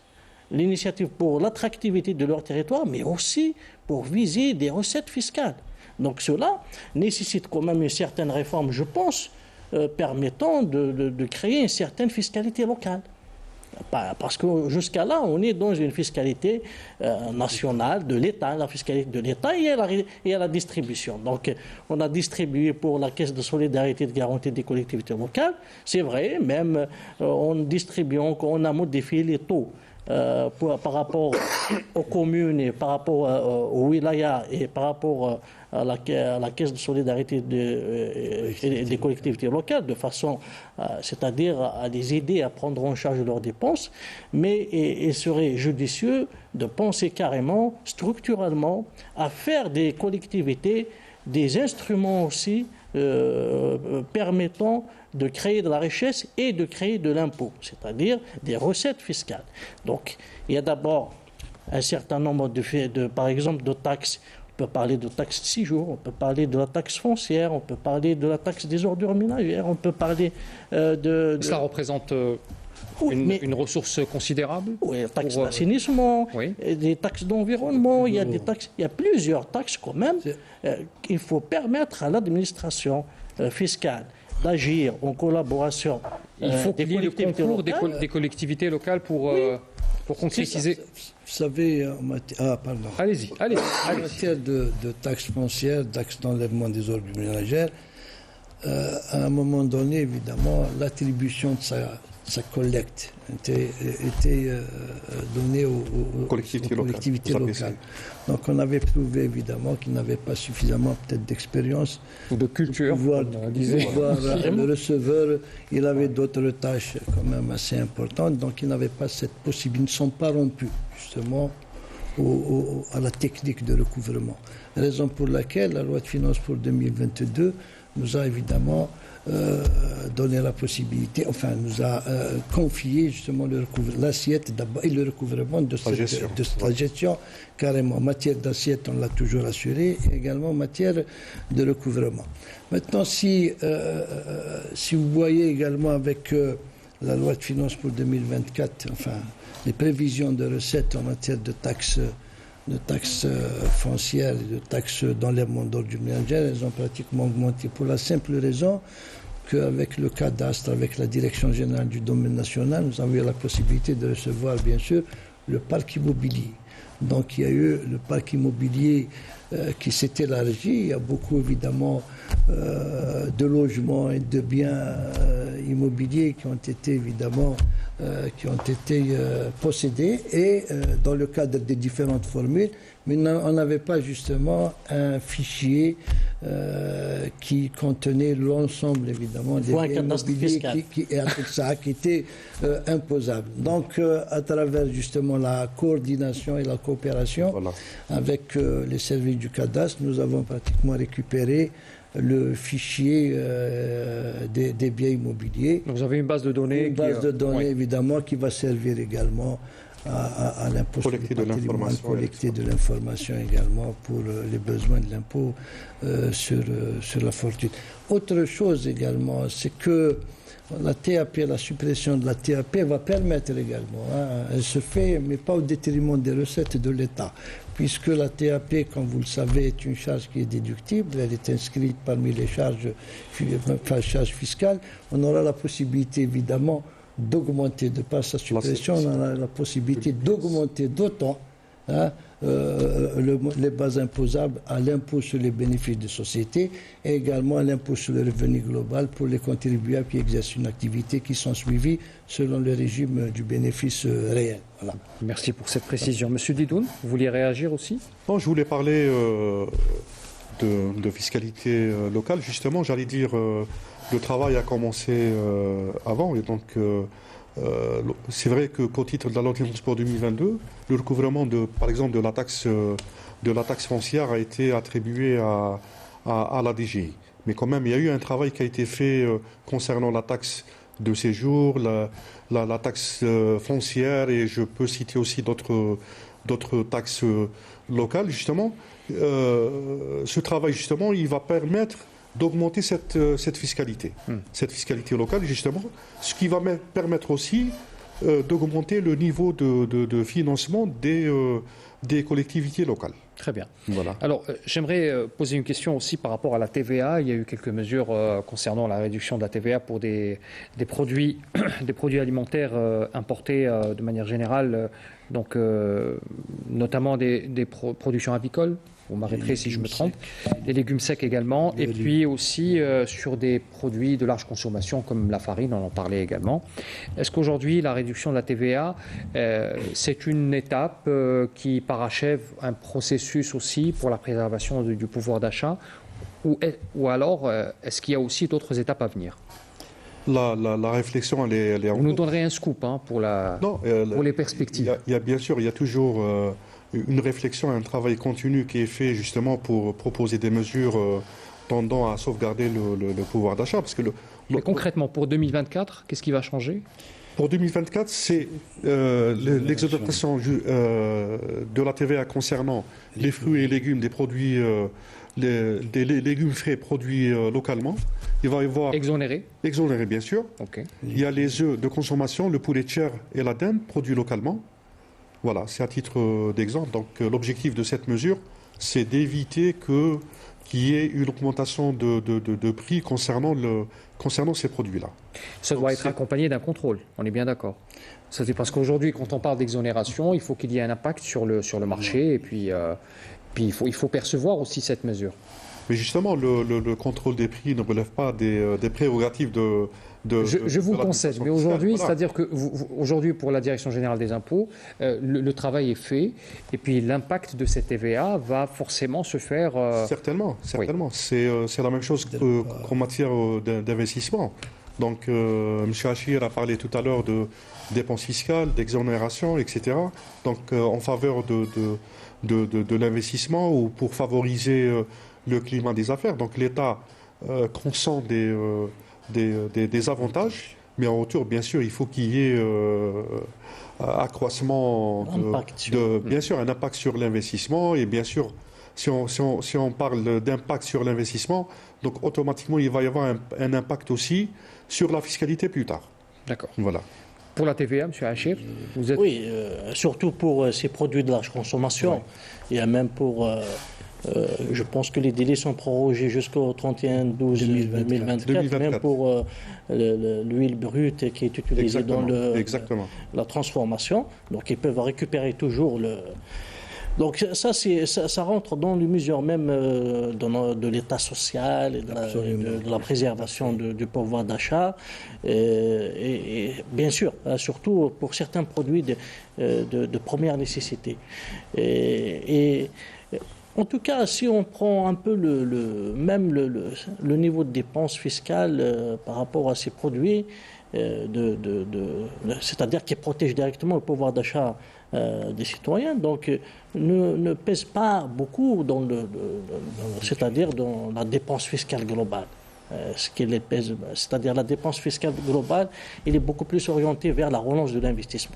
Speaker 4: l'initiative pour l'attractivité de leur territoire, mais aussi pour viser des recettes fiscales. Donc cela nécessite quand même une certaine réforme, je pense, permettant de créer une certaine fiscalité locale. Parce que jusqu'à là, on est dans une fiscalité nationale de l'État, la fiscalité de l'État et à la distribution. Donc, on a distribué pour la Caisse de solidarité de garantie des collectivités locales. C'est vrai, même en distribuant, on a modifié les taux par rapport aux communes et par rapport aux wilayas et par rapport à la Caisse de solidarité des collectivités locales, de façon, c'est-à-dire à les aider à prendre en charge leurs dépenses, mais il serait judicieux de penser carrément, structurellement, à faire des collectivités des instruments aussi permettant de créer de la richesse et de créer de l'impôt, c'est-à-dire des recettes fiscales. Donc, il y a d'abord un certain nombre par exemple, de taxes. On peut parler de taxe de séjour, on peut parler de la taxe foncière, on peut parler de la taxe des ordures ménagères, on peut parler
Speaker 1: Cela représente une ressource considérable.
Speaker 4: Oui, la taxe d'assainissement, des taxes d'environnement, il y a plusieurs taxes quand même. Il faut permettre à l'administration fiscale d'agir en collaboration.
Speaker 1: Il faut qu'il y ait le concours des collectivités locales pour concrétiser.
Speaker 2: Vous savez, pardon.
Speaker 1: Allez-y.
Speaker 2: En matière de taxes foncières, taxes d'enlèvement des ordures ménagères, à un moment donné, évidemment, l'attribution de sa collecte était donnée aux collectivités locales. Donc on avait prouvé évidemment qu'il n'avait pas suffisamment peut-être d'expérience
Speaker 1: ou de culture.
Speaker 2: Le receveur, il avait d'autres tâches quand même assez importantes, donc il n'avait pas cette possibilité, ils ne sont pas rompus justement à la technique de recouvrement. Raison pour laquelle la loi de finances pour 2022 nous a évidemment donné la possibilité, nous a confié justement l'assiette d'abord et le recouvrement de la gestion carrément. En matière d'assiette, on l'a toujours assuré, et également en matière de recouvrement. Maintenant, si vous voyez également avec la loi de finances pour 2024, les prévisions de recettes en matière de taxes foncières et de taxes d'enlèvement d'ordures ménagères, elles ont pratiquement augmenté pour la simple raison qu'avec le cadastre, avec la Direction générale du domaine national, nous avons eu la possibilité de recevoir, bien sûr, le parc immobilier. Donc il y a eu le parc immobilier qui s'est élargi. Il y a beaucoup, évidemment, de logements et de biens immobiliers qui ont été, évidemment, possédés et dans le cadre des différentes formules, mais on n'avait pas justement un fichier qui contenait l'ensemble, évidemment, des biens immobiliers qui étaient imposables. Donc, à travers justement la coordination et la coopération avec les services du cadastre, nous avons pratiquement récupéré le fichier des biens immobiliers.
Speaker 1: Donc vous avez une base de données.
Speaker 2: Une base de données, évidemment, qui va servir également à l'impôt sur le patrimoine, collecter de l'information également pour les besoins de l'impôt sur la fortune. Autre chose également, c'est que la TAP, la suppression de la TAP va permettre également, elle se fait, mais pas au détriment des recettes de l'État, puisque la TAP, comme vous le savez, est une charge qui est déductible, elle est inscrite parmi les charges fiscales. On aura la possibilité, évidemment, d'augmenter, de par sa suppression, on aura la possibilité d'augmenter d'autant les bases imposables à l'impôt sur les bénéfices de société et également à l'impôt sur le revenu global pour les contribuables qui exercent une activité qui sont suivis selon le régime du bénéfice réel. Voilà.
Speaker 1: Merci pour cette précision. Monsieur Didoun, vous vouliez réagir aussi?
Speaker 3: Non, je voulais parler de fiscalité locale. Justement, j'allais dire, le travail a commencé avant et donc c'est vrai qu'au titre de la loi de finances pour 2022, le recouvrement par exemple, de la taxe foncière a été attribué à la DGI. Mais quand même, il y a eu un travail qui a été fait concernant la taxe de séjour, la taxe foncière, et je peux citer aussi d'autres taxes locales, justement. Ce travail, justement, il va permettre d'augmenter cette fiscalité locale, justement, ce qui va permettre aussi d'augmenter le niveau de financement des collectivités locales.
Speaker 1: Très bien.
Speaker 3: Voilà.
Speaker 1: Alors, j'aimerais poser une question aussi par rapport à la TVA. Il y a eu quelques mesures concernant la réduction de la TVA pour des produits, des produits alimentaires importés de manière générale, donc notamment des productions avicoles. Vous m'arrêterez si je me trompe. Les légumes secs également. Et puis aussi sur des produits de large consommation comme la farine, on en parlait également. Est-ce qu'aujourd'hui, la réduction de la TVA, c'est une étape qui parachève un processus aussi pour la préservation du pouvoir d'achat, ou alors est-ce qu'il y a aussi d'autres étapes à venir?
Speaker 3: La réflexion, elle est en
Speaker 1: Vous nous
Speaker 3: cours.
Speaker 1: donnerez un scoop pour les perspectives.
Speaker 3: Il y a bien sûr, il y a toujours une réflexion, un travail continu qui est fait justement pour proposer des mesures tendant à sauvegarder le pouvoir d'achat. Parce que
Speaker 1: Mais concrètement, pour 2024, qu'est-ce qui va changer?
Speaker 3: pour 2024, c'est l'exonération de la TVA concernant les fruits et légumes, des produits, des légumes frais produits localement. Il va y avoir
Speaker 1: Exonéré?
Speaker 3: exonéré, bien sûr.
Speaker 1: Ok.
Speaker 3: Il y a les œufs de consommation, le poulet de chair et la dinde produits localement. Voilà, c'est à titre d'exemple. Donc l'objectif de cette mesure, c'est d'éviter qu'il y ait une augmentation de prix concernant ces produits-là.
Speaker 1: Ça doit être accompagné d'un contrôle, on est bien d'accord. C'est parce qu'aujourd'hui, quand on parle d'exonération, il faut qu'il y ait un impact sur le marché, et puis il faut percevoir aussi cette mesure.
Speaker 3: Mais justement, le contrôle des prix ne relève pas des prérogatives de
Speaker 1: Je vous
Speaker 3: de la
Speaker 1: concède, mais
Speaker 3: fiscale.
Speaker 1: aujourd'hui,
Speaker 3: Voilà.
Speaker 1: c'est-à-dire que aujourd'hui, pour la Direction générale des impôts, le travail est fait, et puis l'impact de cette TVA va forcément se faire.
Speaker 3: Certainement. C'est la même chose qu'en matière d'investissement. Donc, M. Achir a parlé tout à l'heure de dépenses fiscales, d'exonération, etc. Donc, en faveur de l'investissement ou pour favoriser le climat des affaires. Donc, l'État consent des avantages, mais en retour, bien sûr, il faut qu'il y ait accroissement, bien sûr, un impact sur l'investissement. Et bien sûr, si on parle d'impact sur l'investissement, donc automatiquement, il va y avoir un impact aussi sur la fiscalité plus tard.
Speaker 1: D'accord.
Speaker 3: Voilà.
Speaker 1: Pour la TVA, M. Achir, vous êtes.
Speaker 4: Oui, surtout pour ces produits de large consommation. Il y a même pour. Je pense que les délais sont prorogés jusqu'au 31/12/2024, même pour l'huile brute qui est utilisée dans la transformation. Donc ils peuvent récupérer toujours le. Donc ça rentre dans les mesures même de l'état social et de la préservation du pouvoir d'achat. Et bien sûr, surtout pour certains produits de première nécessité. Et en tout cas, si on prend un peu le niveau de dépenses fiscales par rapport à ces produits, c'est-à-dire qui protègent directement le pouvoir d'achat des citoyens, donc ne pèse pas beaucoup c'est-à-dire dans la dépense fiscale globale. C'est-à-dire la dépense fiscale globale, elle est beaucoup plus orientée vers la relance de l'investissement.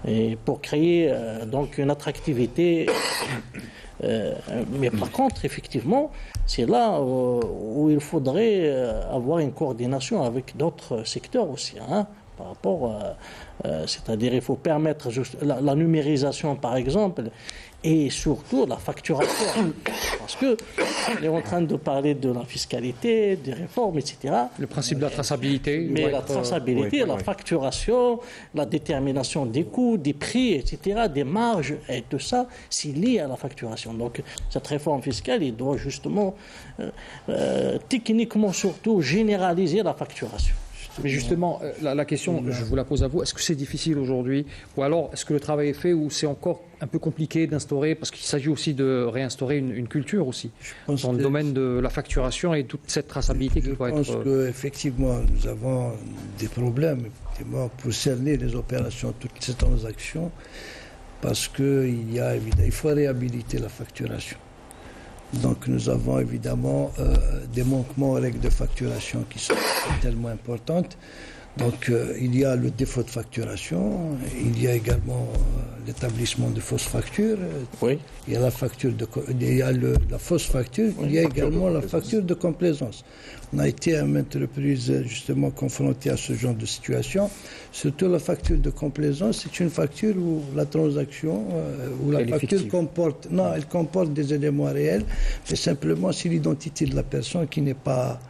Speaker 4: Et pour créer donc une attractivité. Mais par contre, effectivement, c'est là où il faudrait avoir une coordination avec d'autres secteurs aussi, par rapport, c'est-à-dire il faut permettre la numérisation, par exemple, et surtout la facturation, parce que on est en train de parler de la fiscalité, des réformes, etc.
Speaker 1: Le principe de la traçabilité.
Speaker 4: Mais la traçabilité, la facturation, la détermination des coûts, des prix, etc., des marges, et tout ça, c'est lié à la facturation. Donc cette réforme fiscale, il doit justement, techniquement surtout, généraliser la facturation.
Speaker 1: Mais justement, la question, je vous la pose à vous, est-ce que c'est difficile aujourd'hui? Ou alors, est-ce que le travail est fait ou c'est encore un peu compliqué d'instaurer, parce qu'il s'agit aussi de réinstaurer une culture aussi, dans le domaine de la facturation et toute cette traçabilité qui doit être...
Speaker 2: Je pense qu'effectivement, nous avons des problèmes pour cerner les opérations, toutes ces transactions, parce il faut réhabiliter la facturation. Donc nous avons évidemment des manquements aux règles de facturation qui sont tellement importantes. Donc il y a le défaut de facturation, il y a également l'établissement de fausses factures,
Speaker 4: Oui.
Speaker 2: il y a la la fausse facture, il y a également la facture de complaisance. On a été à maintes reprises justement confrontés à ce genre de situation. Surtout la facture de complaisance, c'est une facture où la transaction, où la facture comporte des éléments réels, mais simplement c'est l'identité de la personne qui n'est pas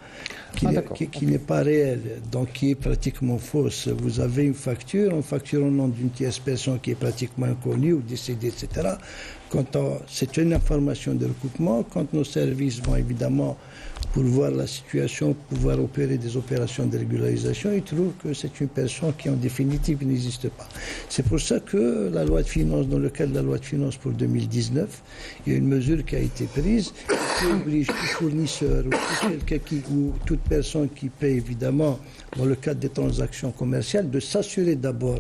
Speaker 2: n'est pas réelle, donc qui est pratiquement fausse. Vous avez une facture au nom d'une tierce personne qui est pratiquement inconnue ou décédée, etc. C'est une information de recoupement. Quand nos services vont évidemment pour voir la situation, pouvoir opérer des opérations de régularisation, ils trouvent que c'est une personne qui en définitive n'existe pas. C'est pour ça que la loi de finances, dans le cadre de la loi de finances pour 2019, il y a une mesure qui a été prise qui oblige tout fournisseur ou toute personne qui paie évidemment dans le cadre des transactions commerciales de s'assurer d'abord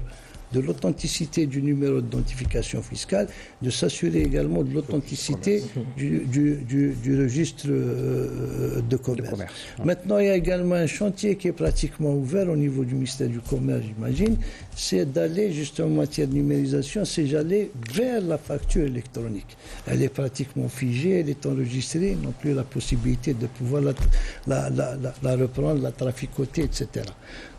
Speaker 2: de l'authenticité du numéro d'identification fiscale, de s'assurer également de l'authenticité du registre de commerce. Maintenant, il y a également un chantier qui est pratiquement ouvert au niveau du ministère du Commerce, j'imagine, c'est d'aller justement en matière de numérisation, c'est d'aller vers la facture électronique. Elle est pratiquement figée, elle est enregistrée, non plus la possibilité de pouvoir la reprendre, la traficoter, etc.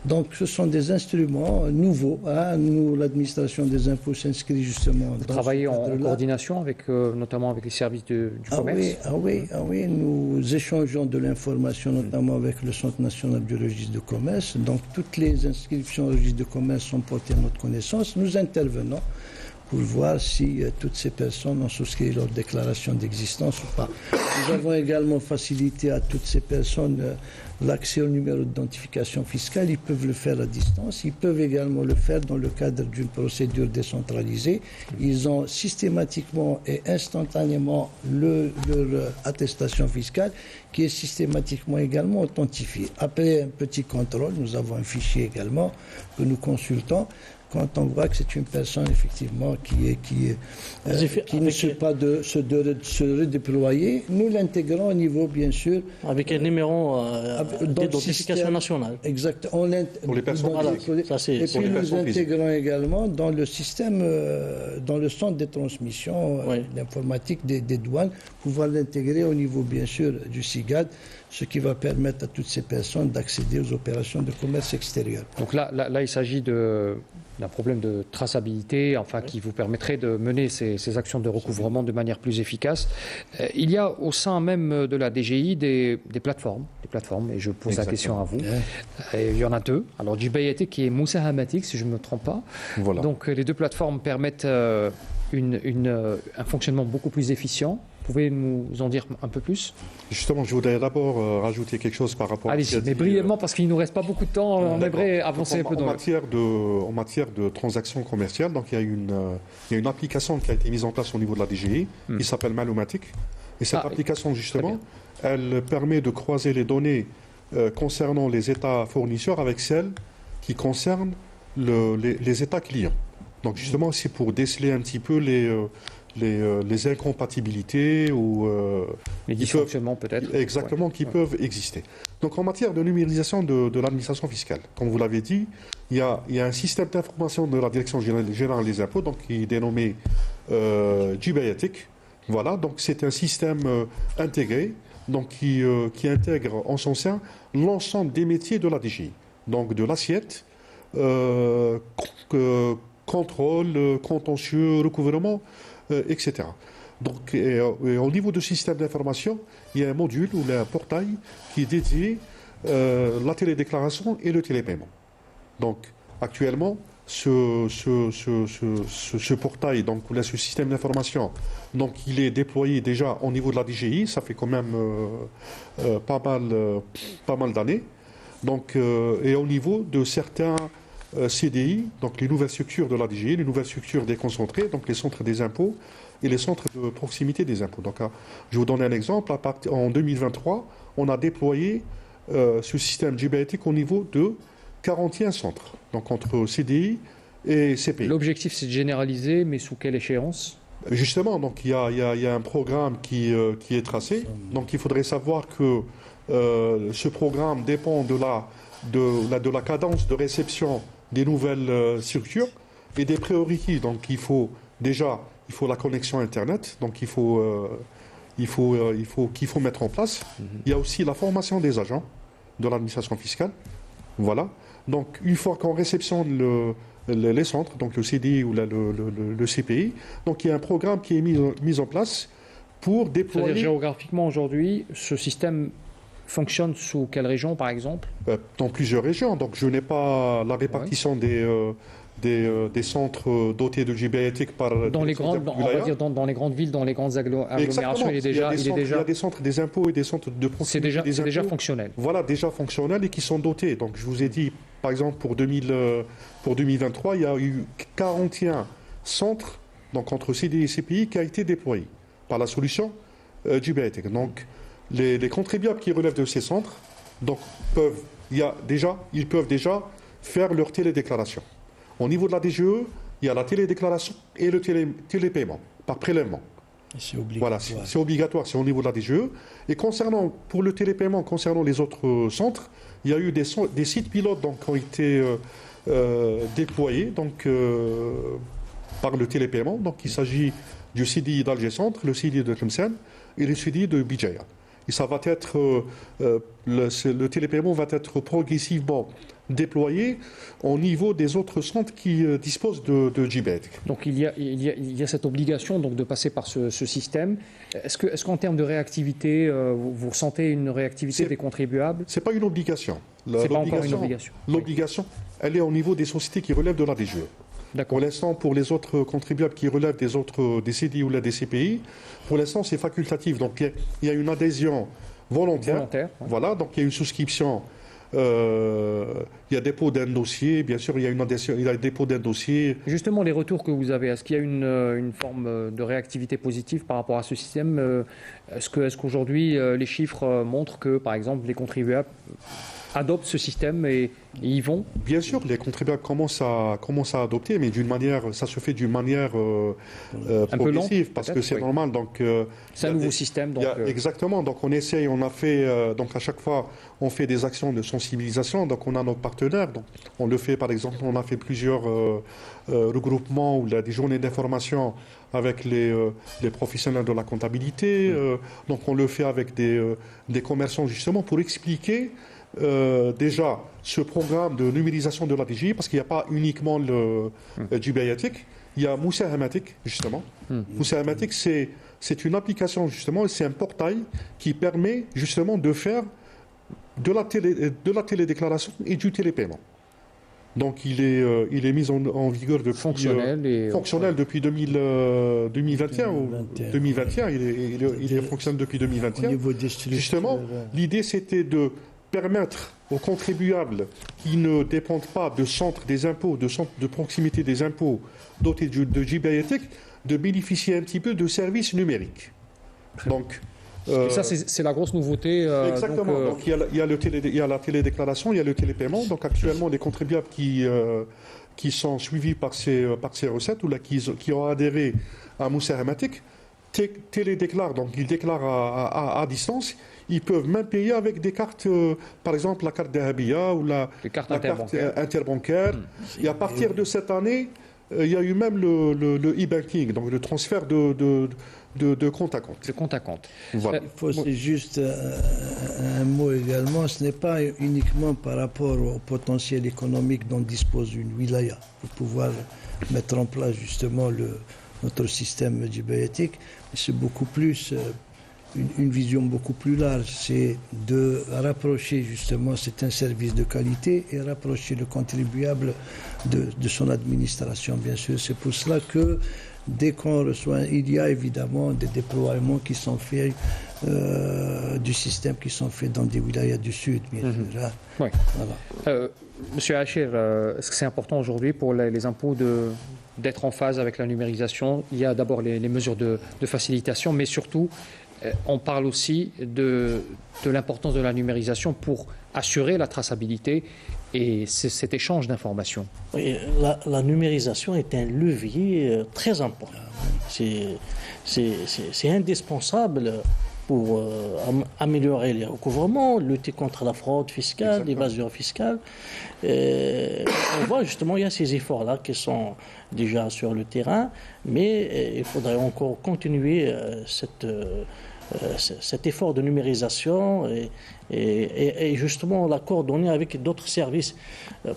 Speaker 2: Donc, ce sont des instruments nouveaux. Nous, l'administration des impôts s'inscrit justement dans ce cadre-là.
Speaker 1: Travailler en coordination avec, notamment avec les services du commerce.
Speaker 2: Oui, nous échangeons de l'information, notamment avec le Centre national du registre de commerce. Donc, toutes les inscriptions au registre de commerce sont portées à notre connaissance. Nous intervenons pour voir si toutes ces personnes ont souscrit leur déclaration d'existence ou pas. Nous avons également facilité à toutes ces personnes l'accès au numéro d'identification fiscale. Ils peuvent le faire à distance. Ils peuvent également le faire dans le cadre d'une procédure décentralisée. Ils ont systématiquement et instantanément leur attestation fiscale qui est systématiquement également authentifiée. Après un petit contrôle, nous avons un fichier également que nous consultons. Quand on voit que c'est une personne effectivement qui ne sait pas de se redéployer, nous l'intégrons au niveau bien sûr
Speaker 4: avec un numéro d'identification nationale.
Speaker 2: Exactement.
Speaker 3: Pour les personnes
Speaker 2: et puis nous intégrons également dans le système, dans le centre des transmissions d'informatique des douanes, pouvoir l'intégrer au niveau bien sûr du SIGAD, ce qui va permettre à toutes ces personnes d'accéder aux opérations de commerce extérieur.
Speaker 1: Donc là il s'agit d'un problème de traçabilité, qui vous permettrait de mener ces actions de recouvrement de manière plus efficace. Il y a au sein même de la DGI des plateformes, et je pose la question à vous. Il y en a deux. Alors du Bayete qui est Moussahamatik, si je ne me trompe pas.
Speaker 3: Voilà.
Speaker 1: Donc les deux plateformes permettent un fonctionnement beaucoup plus efficient. Vous pouvez nous en dire un peu plus?
Speaker 3: Justement, je voudrais d'abord rajouter quelque chose par rapport
Speaker 1: à... mais brièvement, parce qu'il ne nous reste pas beaucoup de temps, on aimerait avancer un peu dans
Speaker 3: en matière de transactions commerciales, donc il y a une application qui a été mise en place au niveau de la DGI, qui s'appelle Maloumatic. Et cette application, justement, elle permet de croiser les données concernant les états fournisseurs avec celles qui concernent les états clients. Donc justement, c'est pour déceler un petit peu les incompatibilités ou
Speaker 1: les dysfonctionnements peut-être.
Speaker 3: Exactement, qui peuvent exister. Donc en matière de numérisation de l'administration fiscale, comme vous l'avez dit, il y a un système d'information de la Direction générale des impôts, donc qui est dénommé Jibayatik. Voilà, donc c'est un système intégré, donc qui intègre en son sein l'ensemble des métiers de la DGI. Donc de l'assiette, contrôle, contentieux, recouvrement, etc. Donc, au niveau du système d'information, il y a un module ou un portail qui est dédié la télédéclaration et le télépaiement. Donc, actuellement, ce portail, donc ce système d'information, donc il est déployé déjà au niveau de la DGI. Ça fait quand même pas mal d'années. Donc, et au niveau de certains CDI, donc les nouvelles structures de la DGI, les nouvelles structures déconcentrées, donc les centres des impôts et les centres de proximité des impôts. Donc, je vous donne un exemple. En 2023, on a déployé ce système GBATIC au niveau de 41 centres, donc entre CDI et CPI.
Speaker 1: L'objectif, c'est de généraliser, mais sous quelle échéance?
Speaker 3: Justement, donc il y a un programme qui est tracé. Donc il faudrait savoir que ce programme dépend de la cadence de réception des nouvelles structures et des prérequis. Donc il faut la connexion Internet, donc qu'il faut mettre en place. Il y a aussi la formation des agents de l'administration fiscale. Voilà. Donc une fois qu'on réceptionne les centres, donc le CDI ou le CPI, donc il y a un programme qui est mis en place pour déployer...
Speaker 1: C'est-à-dire géographiquement aujourd'hui, ce système fonctionne sous quelle région par exemple?
Speaker 3: Dans plusieurs régions. Donc je n'ai pas la répartition des centres dotés de GBATIC par...
Speaker 1: Dans les grandes, on va dire dans les grandes villes, dans les grandes agglomérations, il y
Speaker 3: a des centres des impôts et des centres de proximité.
Speaker 1: C'est déjà fonctionnel.
Speaker 3: Voilà, déjà fonctionnel et qui sont dotés. Donc je vous ai dit, par exemple, pour 2023, il y a eu 41 centres, donc entre CDI et CPI, qui a été déployés par la solution GBATIC. Donc les contribuables qui relèvent de ces centres donc, ils peuvent déjà faire leur télédéclaration. Au niveau de la DGE, il y a la télédéclaration et le télépaiement par prélèvement.
Speaker 2: C'est obligatoire.
Speaker 3: Voilà, c'est obligatoire, c'est au niveau de la DGE. Et pour le télépaiement, concernant les autres centres, il y a eu des sites pilotes donc, qui ont été déployés donc, par le télépaiement. Donc il s'agit du CDI d'Alger Centre, le CDI de Tlemcen et le CDI de Bijaya. Et ça va être, le télépaiement va être progressivement déployé au niveau des autres centres qui disposent de GBATIC.
Speaker 1: Donc il y a cette obligation donc, de passer par ce système. Est-ce qu'en termes de réactivité, vous ressentez une réactivité des contribuables?
Speaker 3: Ce n'est pas une obligation.
Speaker 1: C'est pas encore une obligation.
Speaker 3: L'obligation, elle est au niveau des sociétés qui relèvent de la DGE. Pour l'instant, pour les autres contribuables qui relèvent des CDI ou des CPI, pour l'instant, c'est facultatif. Donc, il y a une adhésion volontaire. Voilà, donc il y a une souscription. Il y a dépôt d'un dossier. Bien sûr, il y a une adhésion, il y a dépôt d'un dossier.
Speaker 1: Justement, les retours que vous avez, est-ce qu'il y a une forme de réactivité positive par rapport à ce système? Est-ce qu'aujourd'hui, les chiffres montrent que, par exemple, les contribuables adoptent ce système et y vont? Bien
Speaker 3: sûr, les contribuables commencent à adopter, mais ça se fait d'une manière progressive, parce que c'est normal. Donc,
Speaker 1: c'est un nouveau système.
Speaker 3: Exactement. Donc on essaye, on a fait, donc à chaque fois, on fait des actions de sensibilisation. Donc on a nos partenaires. Donc on le fait, par exemple, on a fait plusieurs regroupements ou des journées d'information avec les professionnels de la comptabilité. Donc on le fait avec des commerçants justement pour expliquer déjà ce programme de numérisation de la DGI, parce qu'il n'y a pas uniquement le GBATIC, il y a Moussahamatic justement. Moussahamatic, c'est une application justement, c'est un portail qui permet justement de faire de la télédéclaration et du télépaiement. Donc il est mis en vigueur depuis fonctionnel depuis 2021 ou 2021. Il est fonctionnel depuis 2021. Justement, l'idée c'était de permettre aux contribuables qui ne dépendent pas de centres des impôts, de centres de proximité des impôts dotés de GBATIC, de bénéficier un petit peu de services numériques. Donc,
Speaker 1: et ça, c'est la grosse nouveauté.
Speaker 3: Exactement. Donc, il y a la télédéclaration, il y a le télépaiement. Donc actuellement, les contribuables qui sont suivis par ces recettes ou là, qui ont adhéré à Moussahamatic télédéclarent, donc ils déclarent à distance. Ils peuvent même payer avec des cartes, par exemple la carte d'Ahabia ou la carte interbancaire. Et à partir de cette année, il y a eu même le e-banking, donc le transfert de compte à compte.
Speaker 1: De compte à compte.
Speaker 2: Voilà. Il faut juste un mot également, ce n'est pas uniquement par rapport au potentiel économique dont dispose une wilaya pour pouvoir mettre en place justement notre système GBATIC, mais c'est beaucoup plus une vision beaucoup plus large, c'est de rapprocher justement, c'est un service de qualité, et rapprocher le contribuable de son administration, bien sûr. C'est pour cela que dès qu'on reçoit, il y a évidemment des déploiements qui sont faits du système, qui sont faits dans des wilayas du Sud, bien sûr. Hein.
Speaker 1: Oui.
Speaker 2: Voilà.
Speaker 1: Monsieur Achir, est-ce que c'est important aujourd'hui pour les impôts d'être en phase avec la numérisation? Il y a d'abord les mesures de facilitation, mais surtout, on parle aussi de l'importance de la numérisation pour assurer la traçabilité et cet échange d'informations.
Speaker 4: Oui, la numérisation est un levier très important. C'est indispensable pour améliorer les recouvrements, lutter contre la fraude fiscale, l'évasion fiscale. On voit justement, il y a ces efforts-là qui sont déjà sur le terrain, mais il faudrait encore continuer cet effort de numérisation et justement la coordonner avec d'autres services.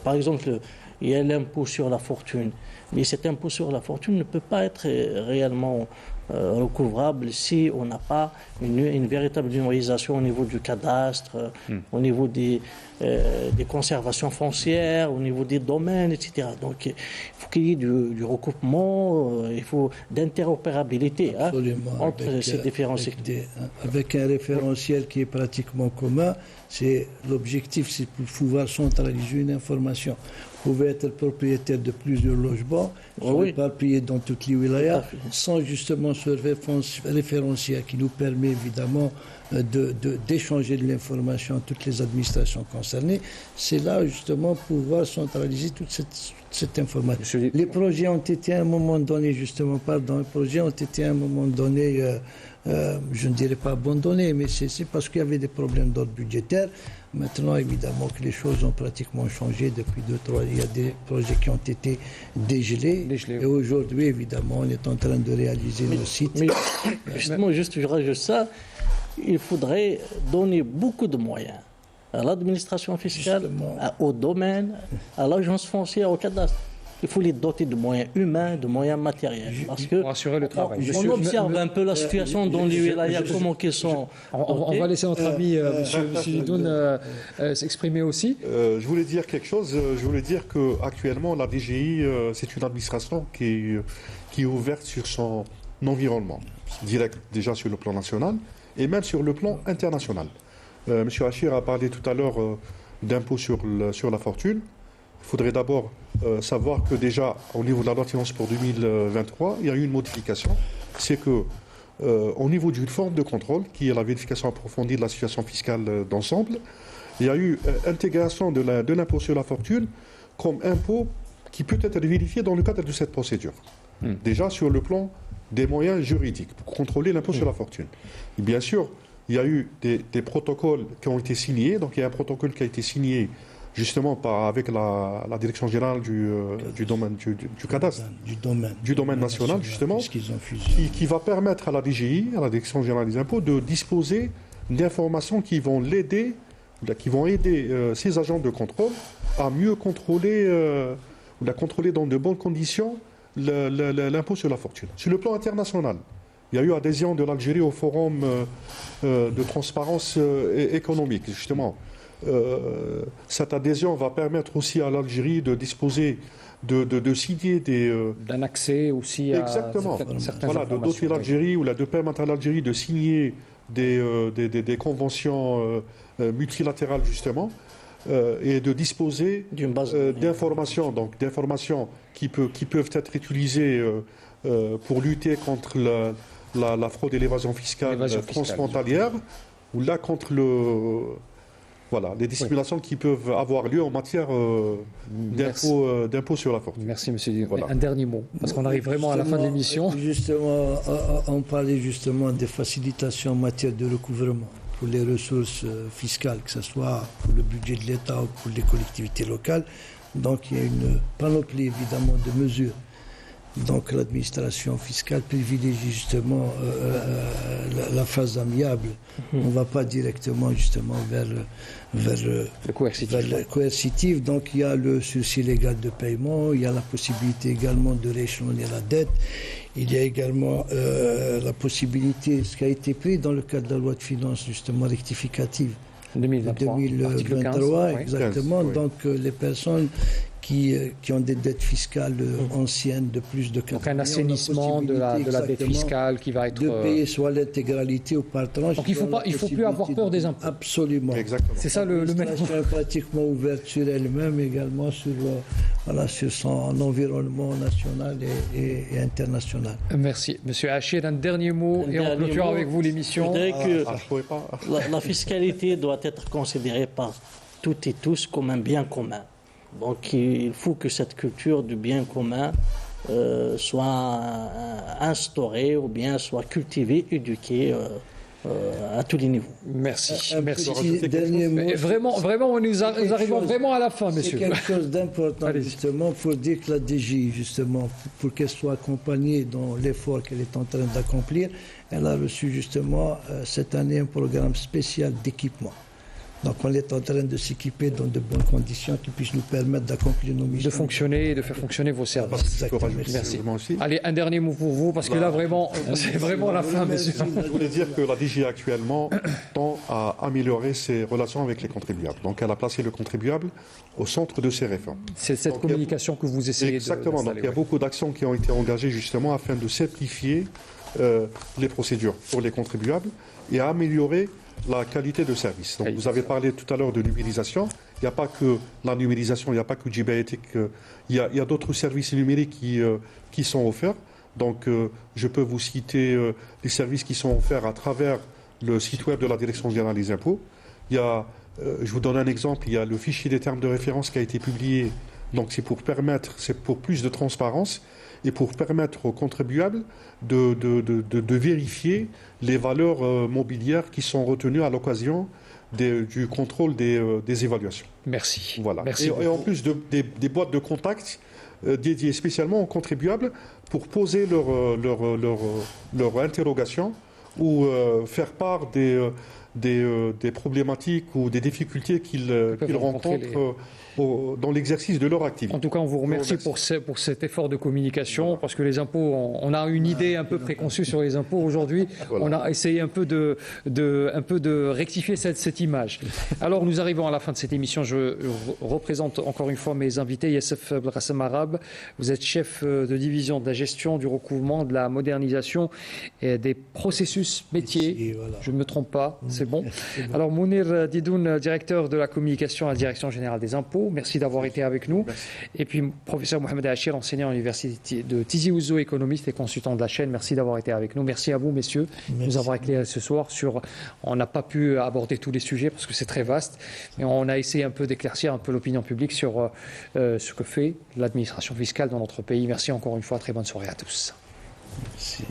Speaker 4: Par exemple, il y a l'impôt sur la fortune, mais cet impôt sur la fortune ne peut pas être réellement recouvrable si on n'a pas une véritable numérisation au niveau du cadastre, au niveau des conservations foncières, au niveau des domaines, etc. Donc il faut qu'il y ait du recoupement, il faut d'interopérabilité entre ces différents secteurs.
Speaker 2: Avec un référentiel qui est pratiquement commun, l'objectif, c'est de pouvoir centraliser une information. Vous pouvez être propriétaire de plusieurs logements, pas payer dans toutes les wilayas, sans justement ce référentiel qui nous permet évidemment d'échanger de l'information à toutes les administrations concernées. C'est là justement pouvoir centraliser toute cette information. Les projets ont été à un moment donné, je ne dirais pas abandonnés, mais c'est parce qu'il y avait des problèmes d'ordre budgétaire. Maintenant, évidemment, que les choses ont pratiquement changé depuis 2-3 ans. Il y a des projets qui ont été dégelés. Et aujourd'hui, évidemment, on est en train de réaliser le site.
Speaker 4: Mais justement, je rajoute ça, il faudrait donner beaucoup de moyens à l'administration fiscale, au domaine, à l'agence foncière, au cadastre. Il faut les doter de moyens humains, de moyens matériels. Parce que
Speaker 1: pour assurer le travail.
Speaker 4: On observe un peu la situation dans les wilayas, comment qu'ils sont.
Speaker 1: On va laisser notre ami M. Jidoun s'exprimer aussi.
Speaker 3: Je voulais dire quelque chose. Je voulais dire qu'actuellement, la DGI, c'est une administration qui est ouverte sur son environnement, direct déjà sur le plan national et même sur le plan international. M. Achir a parlé tout à l'heure d'impôt sur la fortune. Il faudrait d'abord savoir que déjà, au niveau de la loi de finances pour 2023, il y a eu une modification. C'est que, au niveau d'une forme de contrôle, qui est la vérification approfondie de la situation fiscale d'ensemble, il y a eu intégration de l'impôt sur la fortune comme impôt qui peut être vérifié dans le cadre de cette procédure. Déjà sur le plan des moyens juridiques pour contrôler l'impôt sur la fortune. Et bien sûr, il y a eu des protocoles qui ont été signés. Donc il y a un protocole qui a été signé justement avec la direction générale du cadastre, du domaine national, justement, qui va permettre à la DGI, à la direction générale des impôts, de disposer d'informations qui vont aider ces agents de contrôle à mieux contrôler, contrôler dans de bonnes conditions l'impôt sur la fortune. Sur le plan international, il y a eu adhésion de l'Algérie au forum de transparence économique, justement. Cette adhésion va permettre aussi à l'Algérie de disposer de signer
Speaker 1: d'un accès aussi à certaines
Speaker 3: de doter l'Algérie ou de permettre à l'Algérie de signer des conventions multilatérales justement et de disposer d'informations qui peuvent être utilisées pour lutter contre la fraude et l'évasion fiscale transfrontalière ou là contre les discriminations qui peuvent avoir lieu en matière d'impôt sur la fortune.
Speaker 1: Merci, M. Didoun. Voilà. Un dernier mot, parce qu'on arrive vraiment à la fin de l'émission.
Speaker 2: Justement, on parlait justement des facilitations en matière de recouvrement pour les ressources fiscales, que ce soit pour le budget de l'État ou pour les collectivités locales. Donc il y a une panoplie évidemment de mesures. Donc l'administration fiscale privilégie justement la phase amiable. On ne va pas directement justement vers le coercitif. Donc il y a le sursis légal de paiement, il y a la possibilité également de rééchelonner la dette. Il y a également la possibilité, ce qui a été pris dans le cadre de la loi de finances justement rectificative 2023, exactement.
Speaker 3: 15, oui.
Speaker 2: Donc les personnes qui ont des dettes fiscales anciennes de plus de 4 ans.
Speaker 1: Donc un assainissement de la dette fiscale qui va être...
Speaker 2: De payer soit l'intégralité ou par tranche.
Speaker 1: Donc il ne faut plus avoir peur des impôts.
Speaker 2: Absolument.
Speaker 3: Exactement.
Speaker 1: C'est ça le maître.
Speaker 2: L'administration est pratiquement ouverte sur elle-même, également sur son environnement national et international.
Speaker 1: Merci. Monsieur Hachir, un dernier mot et on
Speaker 4: dernier
Speaker 1: clôture
Speaker 4: mot.
Speaker 1: avec vous l'émission.
Speaker 4: Je dirais que
Speaker 3: Je ne pouvais pas.
Speaker 4: la fiscalité doit être considérée par toutes et tous comme un bien commun. Donc il faut que cette culture du bien commun soit instaurée ou bien soit cultivée, éduquée à tous les niveaux.
Speaker 1: Merci.
Speaker 2: Un
Speaker 1: Merci.
Speaker 2: petit dernier mot.
Speaker 1: Mais vraiment, nous arrivons vraiment à la fin,
Speaker 2: C'est
Speaker 1: monsieur.
Speaker 2: quelque chose d'important
Speaker 1: Allez-y.
Speaker 2: justement pour dire que la DGI, justement, pour qu'elle soit accompagnée dans l'effort qu'elle est en train d'accomplir, elle a reçu justement cette année un programme spécial d'équipement. Donc on est en train de s'équiper dans de bonnes conditions qui puissent nous permettre d'accomplir nos missions.
Speaker 1: De fonctionner et de faire fonctionner vos services.
Speaker 3: Il faut rajouter
Speaker 1: Merci.
Speaker 3: également aussi.
Speaker 1: Allez, un dernier mot pour vous, parce que là, vraiment, c'est vraiment la fin, monsieur.
Speaker 3: Je voulais dire que la DGI actuellement tend à améliorer ses relations avec les contribuables. Donc elle a placé le contribuable au centre de ses réformes.
Speaker 1: C'est cette
Speaker 3: Donc, il y a-
Speaker 1: communication que vous essayez
Speaker 3: Exactement. Donc
Speaker 1: d'installer,
Speaker 3: il y a
Speaker 1: ouais.
Speaker 3: beaucoup d'actions qui ont été engagées justement afin de simplifier les procédures pour les contribuables et à améliorer la qualité de service. Donc, vous avez parlé tout à l'heure de numérisation. Il n'y a pas que la numérisation, il n'y a pas que Jibaetic. Il y a d'autres services numériques qui sont offerts. Donc, je peux vous citer les services qui sont offerts à travers le site web de la Direction générale des impôts. Il y a, je vous donne un exemple, il y a le fichier des termes de référence qui a été publié. Donc, c'est pour plus de transparence et pour permettre aux contribuables de vérifier les valeurs mobilières qui sont retenues à l'occasion du contrôle des évaluations.
Speaker 1: Merci.
Speaker 3: Voilà.
Speaker 1: Merci
Speaker 3: Et en plus des boîtes de contact dédiées spécialement aux contribuables pour poser leur interrogation ou faire part des problématiques ou des difficultés qu'ils rencontrent dans l'exercice de leur activité.
Speaker 1: En tout cas, on vous remercie pour cet effort de communication, parce que les impôts, on a une idée un peu préconçue sur les impôts aujourd'hui.
Speaker 3: Voilà.
Speaker 1: On a essayé un peu de rectifier cette image. Alors, nous arrivons à la fin de cette émission. Je représente encore une fois mes invités. Yassef Belkacem Arabe, vous êtes chef de division de la gestion, du recouvrement, de la modernisation et des processus métiers.
Speaker 2: Et voilà.
Speaker 1: Je ne me trompe pas, c'est bon. Alors, Mounir Didoun, directeur de la communication à la Direction générale des impôts. Merci d'avoir été avec nous.
Speaker 3: Merci.
Speaker 1: Et puis, professeur Mohamed Hachir, enseignant à l'université de Tizi Ouzou, économiste et consultant de la chaîne. Merci d'avoir été avec nous. Merci à vous, messieurs, de nous avoir éclairé ce soir sur... On n'a pas pu aborder tous les sujets parce que c'est très vaste, mais on a essayé un peu d'éclaircir un peu l'opinion publique sur ce que fait l'administration fiscale dans notre pays. Merci encore une fois. Très bonne soirée à tous.
Speaker 2: Merci.